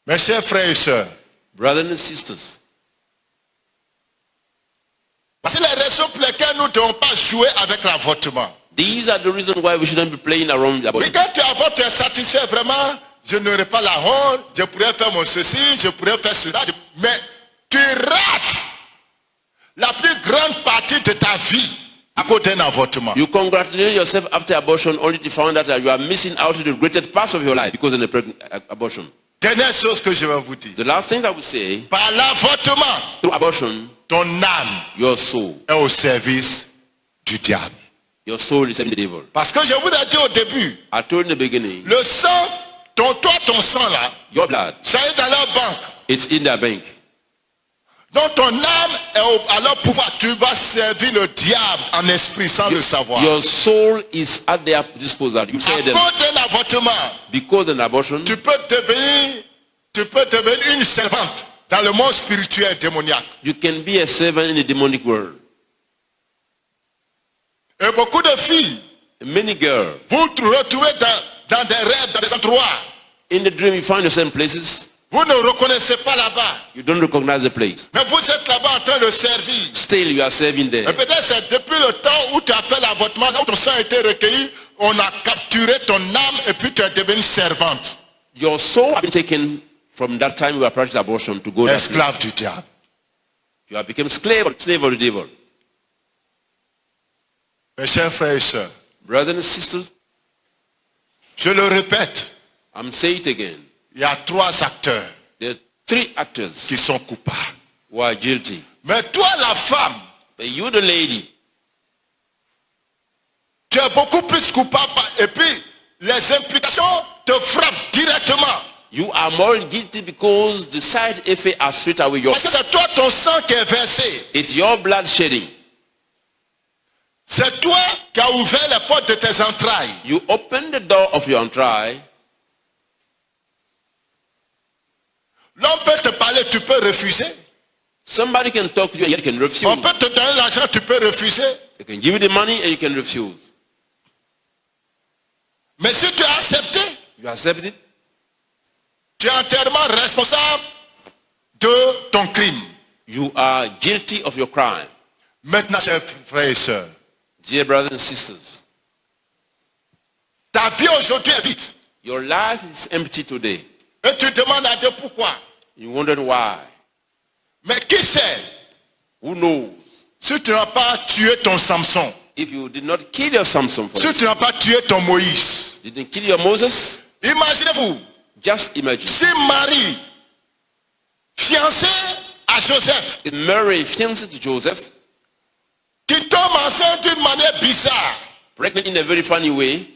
[SPEAKER 1] Mes chers frères et sœurs,
[SPEAKER 2] Brothers and sisters,
[SPEAKER 1] voici les raisons pour lesquelles nous ne devons pas jouer avec l'avortement.
[SPEAKER 2] these are the reasons why we shouldn't be playing around with
[SPEAKER 1] Et
[SPEAKER 2] abortion.
[SPEAKER 1] quand tu avortes, tu es satisfait vraiment, je n'aurai pas la honte, je pourrais faire mon ceci, je pourrais faire cela, mais tu rates la plus grande partie de ta vie à cause d'un avortement.
[SPEAKER 2] You congratulate yourself after abortion only to find out that you are missing out on the greatest parts of your life because of the abortion.
[SPEAKER 1] Dernière chose que je vais vous dire.
[SPEAKER 2] The last thing I would say,
[SPEAKER 1] Par l'avortement,
[SPEAKER 2] through abortion,
[SPEAKER 1] ton âme
[SPEAKER 2] your soul
[SPEAKER 1] est au service du diable.
[SPEAKER 2] is serving the devil.
[SPEAKER 1] Parce que je vous ai dit au début,
[SPEAKER 2] I told in the beginning,
[SPEAKER 1] le sang, ton sang là,
[SPEAKER 2] your blood,
[SPEAKER 1] ça est dans leur banque.
[SPEAKER 2] It's in their bank.
[SPEAKER 1] Donc ton âme est à leur pouvoir. Tu vas servir le diable en esprit sans le savoir.
[SPEAKER 2] Your soul is at their disposal. You
[SPEAKER 1] À
[SPEAKER 2] say them,
[SPEAKER 1] cause d'un avortement,
[SPEAKER 2] because of an abortion,
[SPEAKER 1] tu peux devenir une servante dans le monde spirituel démoniaque.
[SPEAKER 2] you can be a servant in the demonic world.
[SPEAKER 1] Et beaucoup de filles,
[SPEAKER 2] Many girls,
[SPEAKER 1] vous vous retrouvez dans des rêves, dans des endroits.
[SPEAKER 2] in the dream you find yourself in places,
[SPEAKER 1] Vous ne reconnaissez pas là-bas.
[SPEAKER 2] you don't recognize the place.
[SPEAKER 1] Mais vous êtes là-bas en train de servir.
[SPEAKER 2] Still you are serving
[SPEAKER 1] Et
[SPEAKER 2] there.
[SPEAKER 1] peut-être c'est depuis le temps où tu as fait l'avortement, là où ton sang a été recueilli, on a capturé ton âme et puis tu es devenue servante.
[SPEAKER 2] Your soul has been taken from that time you have practiced abortion to go that place.
[SPEAKER 1] Esclave du diable.
[SPEAKER 2] You have become slave of the devil.
[SPEAKER 1] Mes chers frères et sœurs,
[SPEAKER 2] Brothers and sisters,
[SPEAKER 1] je le répète,
[SPEAKER 2] I'm saying it again.
[SPEAKER 1] il y a 3 acteurs
[SPEAKER 2] There are 3 actors
[SPEAKER 1] qui sont coupables.
[SPEAKER 2] who are guilty.
[SPEAKER 1] Mais toi, la femme,
[SPEAKER 2] But you, the lady,
[SPEAKER 1] tu es beaucoup plus coupable et puis les implications te frappent directement.
[SPEAKER 2] you are more guilty because the side effect are straight away yours.
[SPEAKER 1] Parce que c'est toi ton sang qui est versé.
[SPEAKER 2] It's your blood shedding.
[SPEAKER 1] C'est toi qui as ouvert les portes de tes entrailles.
[SPEAKER 2] You open the door of your entrail.
[SPEAKER 1] L'homme peut te parler, tu peux refuser.
[SPEAKER 2] Somebody can talk to you and you can refuse.
[SPEAKER 1] On peut te donner l'argent, tu peux refuser.
[SPEAKER 2] They can give you the money and you can refuse.
[SPEAKER 1] Mais si tu as accepté,
[SPEAKER 2] You accept it.
[SPEAKER 1] tu es entièrement responsable de ton crime.
[SPEAKER 2] You are guilty of your crime.
[SPEAKER 1] Maintenant, chers frères et sœurs,
[SPEAKER 2] Dear brothers and sisters,
[SPEAKER 1] ta vie aujourd'hui est vide.
[SPEAKER 2] your life is empty today.
[SPEAKER 1] Et tu demandes à Dieu pourquoi.
[SPEAKER 2] You wondered why.
[SPEAKER 1] Mais qui sait,
[SPEAKER 2] Who knows?
[SPEAKER 1] si tu n'as pas tué ton Samson,
[SPEAKER 2] If you did not kill your Samson, for
[SPEAKER 1] si
[SPEAKER 2] instance,
[SPEAKER 1] tu n'as pas tué ton Moïse,
[SPEAKER 2] you didn't kill your Moses,
[SPEAKER 1] imaginez-vous,
[SPEAKER 2] just imagine.
[SPEAKER 1] si Marie, fiancée à Joseph,
[SPEAKER 2] Mary, fiancée to Joseph,
[SPEAKER 1] qui tombe enceinte d'une manière bizarre,
[SPEAKER 2] pregnant in a very funny way,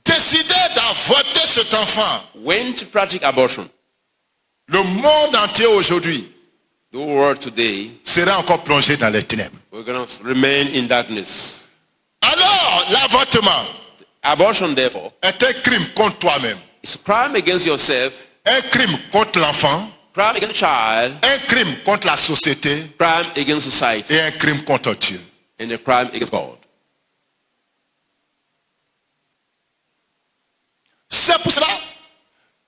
[SPEAKER 1] décidait d'avorter cet enfant.
[SPEAKER 2] went to practice abortion.
[SPEAKER 1] Le monde entier aujourd'hui
[SPEAKER 2] The world today,
[SPEAKER 1] serait encore plongé dans les ténèbres.
[SPEAKER 2] we're going to remain in darkness.
[SPEAKER 1] Alors, l'avortement
[SPEAKER 2] Abortion, therefore,
[SPEAKER 1] est un crime contre toi-même,
[SPEAKER 2] is a crime against yourself,
[SPEAKER 1] un crime contre l'enfant,
[SPEAKER 2] crime against child,
[SPEAKER 1] un crime contre la société
[SPEAKER 2] crime against society,
[SPEAKER 1] et un crime contre Dieu.
[SPEAKER 2] and a crime against God.
[SPEAKER 1] C'est pour cela,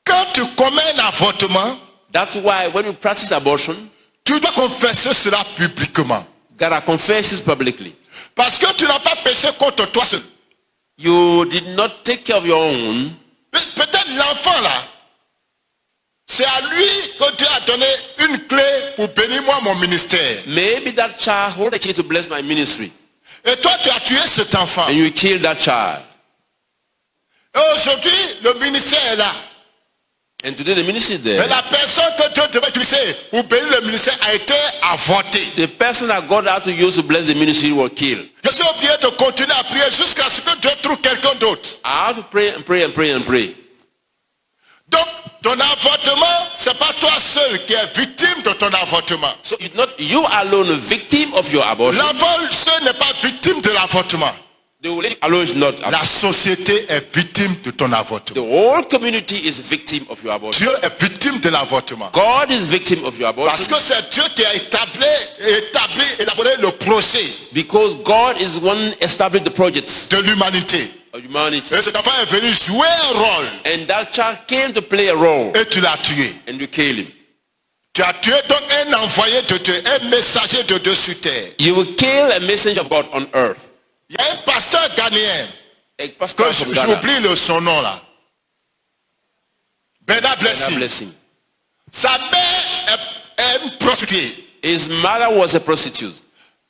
[SPEAKER 1] quand tu commets un avortement,
[SPEAKER 2] That's why when you practice abortion,
[SPEAKER 1] tu dois confesser cela publiquement.
[SPEAKER 2] gotta confess this publicly.
[SPEAKER 1] Parce que tu n'as pas péché contre toi seul.
[SPEAKER 2] You did not take care of your own.
[SPEAKER 1] Peut-être l'enfant là, c'est à lui que Dieu a donné une clé pour bénir moi mon ministère.
[SPEAKER 2] Maybe that child hold the key to bless my ministry,
[SPEAKER 1] Et toi tu as tué cet enfant.
[SPEAKER 2] and you kill that child.
[SPEAKER 1] Et aujourd'hui le ministère est là.
[SPEAKER 2] And today the ministry is
[SPEAKER 1] Mais
[SPEAKER 2] there.
[SPEAKER 1] la personne que Dieu devait utiliser pour bénir le ministère a été avortée.
[SPEAKER 2] The person that God had to use to bless the ministry was killed.
[SPEAKER 1] Je suis obligé de continuer à prier jusqu'à ce que Dieu trouve quelqu'un d'autre.
[SPEAKER 2] I have to pray and pray and pray and pray.
[SPEAKER 1] Donc ton avortement, c'est pas toi seul qui es victime de ton avortement.
[SPEAKER 2] So it's not you alone a victim of your abortion.
[SPEAKER 1] L'enfant seul n'est pas victime de l'avortement.
[SPEAKER 2] The lady alone is not.
[SPEAKER 1] La société est victime de ton
[SPEAKER 2] The
[SPEAKER 1] avortement.
[SPEAKER 2] whole community is victim of your abortion.
[SPEAKER 1] Dieu est victime de l'avortement.
[SPEAKER 2] God is victim of your
[SPEAKER 1] Parce
[SPEAKER 2] abortion
[SPEAKER 1] que c'est Dieu qui a élaboré le projet
[SPEAKER 2] because God is one established the projects
[SPEAKER 1] de l'humanité.
[SPEAKER 2] of humanity.
[SPEAKER 1] Et cet enfant est venu jouer un rôle
[SPEAKER 2] And that child came to play a role,
[SPEAKER 1] et tu l'as tué.
[SPEAKER 2] and you kill him.
[SPEAKER 1] Tu as tué donc un envoyé de Dieu, un messager de Dieu sur terre.
[SPEAKER 2] You will kill a messenger of God on earth.
[SPEAKER 1] Il y a un pasteur ghanéen,
[SPEAKER 2] A pastor
[SPEAKER 1] que
[SPEAKER 2] from Ghana,
[SPEAKER 1] j'oublie son nom là. Bernard
[SPEAKER 2] God
[SPEAKER 1] Blessing.
[SPEAKER 2] bless him.
[SPEAKER 1] Sa mère est une prostituée.
[SPEAKER 2] His mother was a prostitute.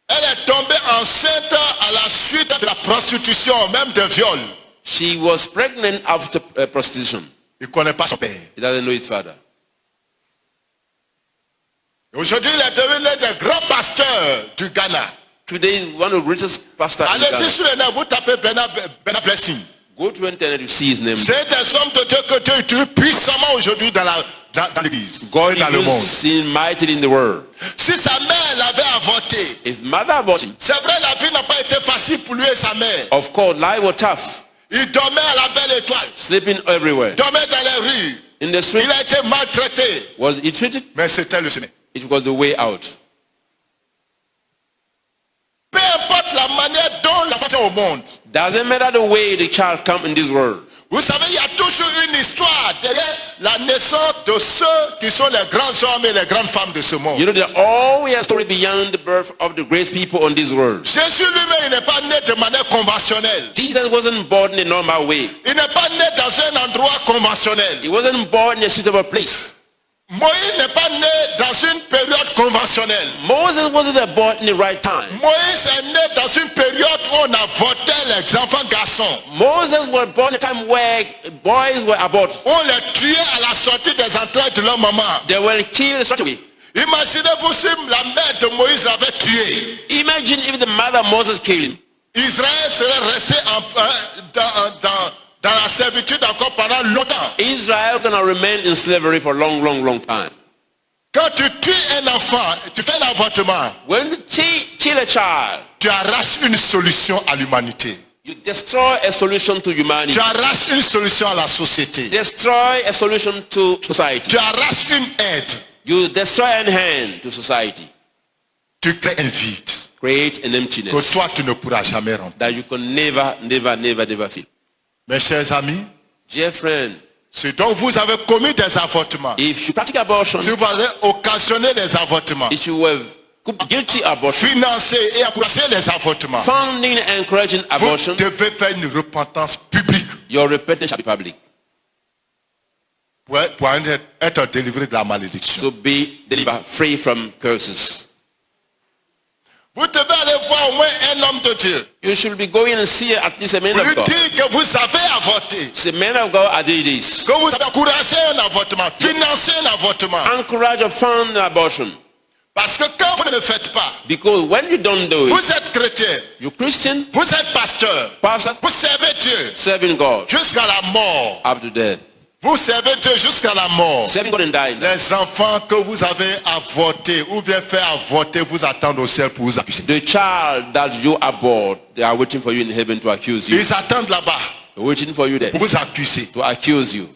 [SPEAKER 1] Elle est tombée enceinte à la suite de la prostitution, même de viol.
[SPEAKER 2] She was pregnant after prostitution.
[SPEAKER 1] Il ne connaît pas son père.
[SPEAKER 2] He doesn't know his father.
[SPEAKER 1] Aujourd'hui, il est devenu l'un des grands pasteurs du Ghana.
[SPEAKER 2] Today, one of the greatest pastors in
[SPEAKER 1] Allez-y
[SPEAKER 2] Ghana.
[SPEAKER 1] sur le net, vous tapez Bernard Blessing.
[SPEAKER 2] Go to internet, you see his name.
[SPEAKER 1] C'est des hommes de Dieu que Dieu utilise puissamment aujourd'hui dans dans l'église,
[SPEAKER 2] God
[SPEAKER 1] et dans le
[SPEAKER 2] used
[SPEAKER 1] monde.
[SPEAKER 2] sin mightily in the world.
[SPEAKER 1] Si sa mère l'avait avorté,
[SPEAKER 2] If mother aborted,
[SPEAKER 1] c'est vrai, la vie n'a pas été facile pour lui et sa mère.
[SPEAKER 2] of course, life was tough.
[SPEAKER 1] Il dormait à la belle étoile,
[SPEAKER 2] Sleeping everywhere.
[SPEAKER 1] dormait dans les rues.
[SPEAKER 2] In the street,
[SPEAKER 1] Il a été maltraité,
[SPEAKER 2] was he treated?
[SPEAKER 1] mais c'était le chemin.
[SPEAKER 2] It was the way out.
[SPEAKER 1] Peu importe la manière dont l'enfant vient au monde.
[SPEAKER 2] Doesn't matter the way the child come in this world.
[SPEAKER 1] Vous savez, il y a toujours une histoire derrière la naissance de ceux qui sont les grands hommes et les grandes femmes de ce monde.
[SPEAKER 2] You know, there's always a story beyond the birth of the great people on this world.
[SPEAKER 1] Jésus lui-même, il n'est pas né de manière conventionnelle.
[SPEAKER 2] Jesus wasn't born in a normal way.
[SPEAKER 1] Il n'est pas né dans un endroit conventionnel.
[SPEAKER 2] He wasn't born in a suitable place.
[SPEAKER 1] Moïse n'est pas né dans une période conventionnelle.
[SPEAKER 2] Moses wasn't born in the right time.
[SPEAKER 1] Moïse est né dans une période où on avortait les enfants garçons.
[SPEAKER 2] Moses was born at a time where boys were aborted.
[SPEAKER 1] On les tuait à la sortie des entrailles de leur maman.
[SPEAKER 2] They were killed straight away.
[SPEAKER 1] Imaginez-vous si la mère de Moïse l'avait tué.
[SPEAKER 2] Imagine if the mother of Moses killed him.
[SPEAKER 1] Israël serait resté dans la servitude encore pendant longtemps.
[SPEAKER 2] Israel is going to remain in slavery for a long, long, long time.
[SPEAKER 1] Quand tu tues un enfant, tu fais un avortement,
[SPEAKER 2] When you kill a child,
[SPEAKER 1] tu arraches une solution à l'humanité.
[SPEAKER 2] you destroy a solution to humanity.
[SPEAKER 1] Tu arraches une solution à la société.
[SPEAKER 2] Destroy a solution to society.
[SPEAKER 1] Tu arraches une aide.
[SPEAKER 2] You destroy an hand to society.
[SPEAKER 1] Tu crées un vide
[SPEAKER 2] Create an
[SPEAKER 1] que
[SPEAKER 2] emptiness
[SPEAKER 1] toi tu ne pourras jamais remplir.
[SPEAKER 2] that you can never, never, never, never fill.
[SPEAKER 1] Mes chers amis,
[SPEAKER 2] Dear friend,
[SPEAKER 1] si donc vous avez commis des avortements,
[SPEAKER 2] if you practice abortion,
[SPEAKER 1] si vous avez occasionné des avortements,
[SPEAKER 2] if you were guilty abortion,
[SPEAKER 1] financé et encouragé les avortements,
[SPEAKER 2] founding and encouraging
[SPEAKER 1] vous
[SPEAKER 2] abortion,
[SPEAKER 1] devez faire une repentance publique
[SPEAKER 2] your repentance shall be public.
[SPEAKER 1] pour être délivré de la malédiction.
[SPEAKER 2] To be delivered free from curses.
[SPEAKER 1] Vous devez aller voir au moins un homme de Dieu.
[SPEAKER 2] You should be going and see at least a man
[SPEAKER 1] Pour
[SPEAKER 2] of
[SPEAKER 1] lui
[SPEAKER 2] God.
[SPEAKER 1] dire que vous avez avorté.
[SPEAKER 2] Say, man of God, I did this.
[SPEAKER 1] Que vous avez encouragé un avortement, financé un avortement.
[SPEAKER 2] Encourage or fund abortion.
[SPEAKER 1] Parce que quand vous ne le faites pas,
[SPEAKER 2] Because when you don't do it,
[SPEAKER 1] vous êtes chrétien,
[SPEAKER 2] you're Christian,
[SPEAKER 1] vous êtes pasteur,
[SPEAKER 2] pastor,
[SPEAKER 1] vous servez Dieu
[SPEAKER 2] serving God
[SPEAKER 1] jusqu'à la mort.
[SPEAKER 2] up to death.
[SPEAKER 1] Vous servez Dieu jusqu'à la mort.
[SPEAKER 2] Serving God and dying.
[SPEAKER 1] Les enfants que vous avez avortés ou bien fait avorter vous attendent au ciel pour vous accuser.
[SPEAKER 2] The child that you abort, they are waiting for you in heaven to accuse you.
[SPEAKER 1] Ils attendent là-bas
[SPEAKER 2] They're waiting for you there
[SPEAKER 1] pour vous accuser.
[SPEAKER 2] to accuse you.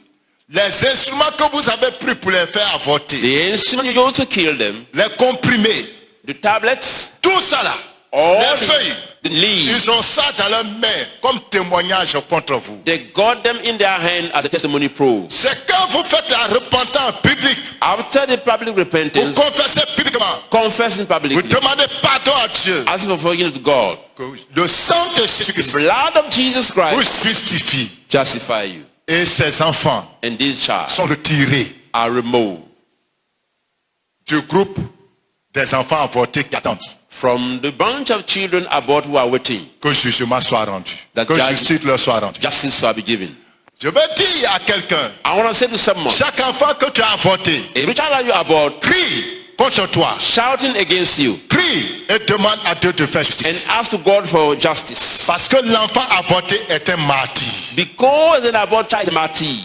[SPEAKER 1] Les instruments que vous avez pris pour les faire avorter,
[SPEAKER 2] The instrument you use to kill them,
[SPEAKER 1] les comprimés,
[SPEAKER 2] the tablets,
[SPEAKER 1] tout ça là,
[SPEAKER 2] all
[SPEAKER 1] les feuilles,
[SPEAKER 2] the leaves,
[SPEAKER 1] ils ont ça dans leurs mains comme témoignage contre vous.
[SPEAKER 2] they got them in their hand as a testimony proof.
[SPEAKER 1] C'est quand vous faites la repentance publique,
[SPEAKER 2] After the public
[SPEAKER 1] vous
[SPEAKER 2] repentance,
[SPEAKER 1] confessez publiquement,
[SPEAKER 2] confessing
[SPEAKER 1] vous
[SPEAKER 2] publicly,
[SPEAKER 1] demandez pardon à Dieu,
[SPEAKER 2] asking for forgiveness to God,
[SPEAKER 1] que le sang de Jésus-Christ
[SPEAKER 2] blood of Jesus
[SPEAKER 1] vous
[SPEAKER 2] Christ
[SPEAKER 1] justifie.
[SPEAKER 2] justify you.
[SPEAKER 1] Et ces enfants
[SPEAKER 2] And these child
[SPEAKER 1] sont retirés
[SPEAKER 2] are removed
[SPEAKER 1] du groupe des enfants avortés qui attendent
[SPEAKER 2] from the bunch of children abort who are waiting.
[SPEAKER 1] que le jugement soit rendu,
[SPEAKER 2] That
[SPEAKER 1] que
[SPEAKER 2] judge-
[SPEAKER 1] justice leur soit rendue.
[SPEAKER 2] Justice shall be given.
[SPEAKER 1] Je veux dire à quelqu'un,
[SPEAKER 2] I want to say to someone,
[SPEAKER 1] chaque enfant que tu as avorté,
[SPEAKER 2] every child that you abort,
[SPEAKER 1] crie contre toi,
[SPEAKER 2] shouting against you,
[SPEAKER 1] crie et demande à Dieu de faire
[SPEAKER 2] and
[SPEAKER 1] justice.
[SPEAKER 2] ask to God for justice.
[SPEAKER 1] Parce que l'enfant avorté est un martyr.
[SPEAKER 2] Because an abort child is a martyr,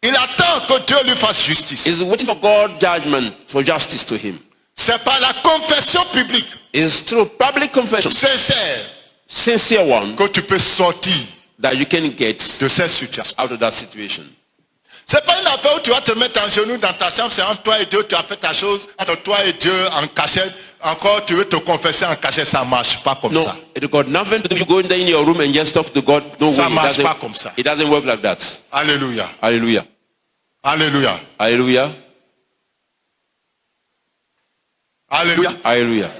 [SPEAKER 1] Il attend que Dieu lui fasse justice.
[SPEAKER 2] is waiting for God's judgment, for justice to him.
[SPEAKER 1] C'est par la confession publique
[SPEAKER 2] It's through public confession,
[SPEAKER 1] sincère
[SPEAKER 2] sincere one,
[SPEAKER 1] que tu peux sortir
[SPEAKER 2] that you can get
[SPEAKER 1] de cette situation.
[SPEAKER 2] out of that situation.
[SPEAKER 1] C'est pas une affaire où tu vas te mettre en genoux dans ta chambre, c'est entre toi et Dieu, tu as fait ta chose, entre toi et Dieu en cachette, encore tu veux te confesser en cachette, ça marche pas comme
[SPEAKER 2] No,
[SPEAKER 1] ça.
[SPEAKER 2] it got nothing to do with you going there in your room and just talk to God. No
[SPEAKER 1] Ça
[SPEAKER 2] way.
[SPEAKER 1] marche pas comme ça.
[SPEAKER 2] It doesn't work like that.
[SPEAKER 1] Alléluia.
[SPEAKER 2] Hallelujah.
[SPEAKER 1] Alléluia.
[SPEAKER 2] Hallelujah.
[SPEAKER 1] Alléluia.
[SPEAKER 2] Hallelujah.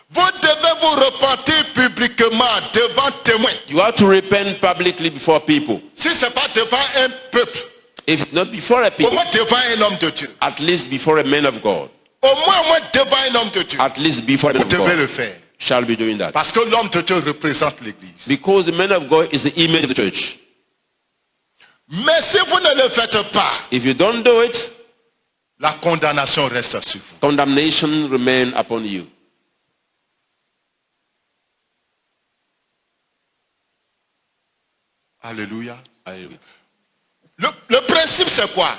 [SPEAKER 1] Vous devez vous repentir publiquement devant témoins.
[SPEAKER 2] You have to repent publicly before people.
[SPEAKER 1] Si ce n'est pas devant un peuple,
[SPEAKER 2] If not before a
[SPEAKER 1] au
[SPEAKER 2] people,
[SPEAKER 1] moins devant un homme de Dieu.
[SPEAKER 2] at least before a man of God.
[SPEAKER 1] Au moins devant un homme de Dieu.
[SPEAKER 2] At least before a man
[SPEAKER 1] Vous
[SPEAKER 2] of
[SPEAKER 1] devez
[SPEAKER 2] God
[SPEAKER 1] le faire.
[SPEAKER 2] shall be doing that.
[SPEAKER 1] Parce que l'homme de Dieu représente l'église.
[SPEAKER 2] Because the man of God is the image of the church.
[SPEAKER 1] Mais si vous ne le faites pas,
[SPEAKER 2] If you don't do it,
[SPEAKER 1] la condamnation reste sur vous.
[SPEAKER 2] condemnation remain upon you.
[SPEAKER 1] Alléluia.
[SPEAKER 2] Hallelujah.
[SPEAKER 1] le principe c'est quoi?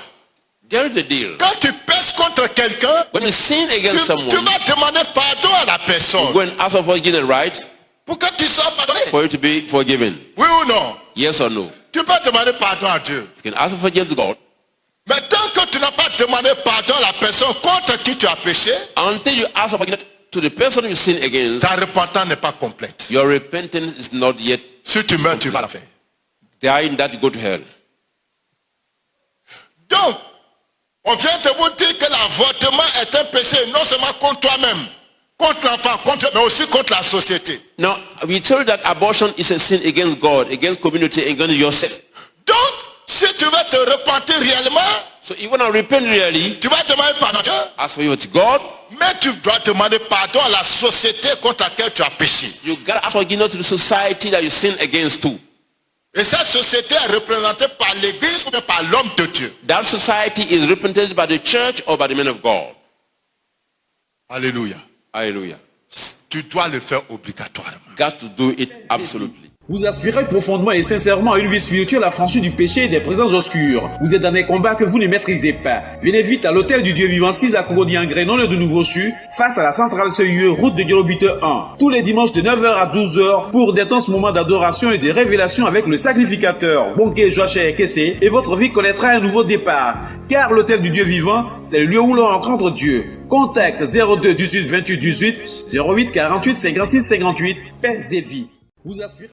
[SPEAKER 2] There is the deal.
[SPEAKER 1] Quand tu pèses contre quelqu'un,
[SPEAKER 2] When you sin
[SPEAKER 1] tu
[SPEAKER 2] against someone,
[SPEAKER 1] vas demander pardon à la
[SPEAKER 2] you
[SPEAKER 1] personne
[SPEAKER 2] go and ask for forgiveness, right?
[SPEAKER 1] pour que tu sois pardonné.
[SPEAKER 2] For you to be forgiven.
[SPEAKER 1] Oui ou non?
[SPEAKER 2] Yes or no?
[SPEAKER 1] Tu peux demander pardon à Dieu.
[SPEAKER 2] You can ask for forgiveness to God.
[SPEAKER 1] Mais tant que tu n'as pas demandé pardon à la personne contre qui tu as péché,
[SPEAKER 2] Until you ask for forgiveness to the person you sin against,
[SPEAKER 1] ta repentance n'est pas complète.
[SPEAKER 2] your repentance is not yet
[SPEAKER 1] Si tu meurs, tu vas la faire.
[SPEAKER 2] dying that you go to hell.
[SPEAKER 1] Donc, on vient de vous dire que l'avortement est un péché non seulement contre toi-même, contre l'enfant, mais aussi contre la société.
[SPEAKER 2] Now, we tell you that abortion is a sin against God, against community, against yourself.
[SPEAKER 1] Donc, si tu veux te repentir réellement,
[SPEAKER 2] So you want to repent really,
[SPEAKER 1] tu vas demander pardon à Dieu,
[SPEAKER 2] ask for you to God.
[SPEAKER 1] mais tu dois demander pardon à la société contre laquelle tu as péché.
[SPEAKER 2] You got to ask forgiveness to the society that you sin against too.
[SPEAKER 1] Et cette société est représentée par l'église ou bien par l'homme de Dieu.
[SPEAKER 2] That society is represented by the church or by the men of God.
[SPEAKER 1] Alléluia.
[SPEAKER 2] Hallelujah.
[SPEAKER 1] Tu dois le faire obligatoirement.
[SPEAKER 2] Got to do it absolutely.
[SPEAKER 5] Vous aspirez profondément et sincèrement à une vie spirituelle affranchie du péché et des présences obscures. Vous êtes dans des combats que vous ne maîtrisez pas. Venez vite à l'hôtel du Dieu vivant 6 à Cogody-en-Grès, non de Nouveau-Chu, face à la centrale CIE, route de Diolobite 1. Tous les dimanches de 9h à 12h pour d'intenses moments d'adoration et de révélation avec le sacrificateur, Bonke Joachim Kessé, et votre vie connaîtra un nouveau départ. Car l'hôtel du Dieu vivant, c'est le lieu où l'on rencontre Dieu. Contact 02 18 28 18 08 48 56 58. Paix et vie. Vous aspirez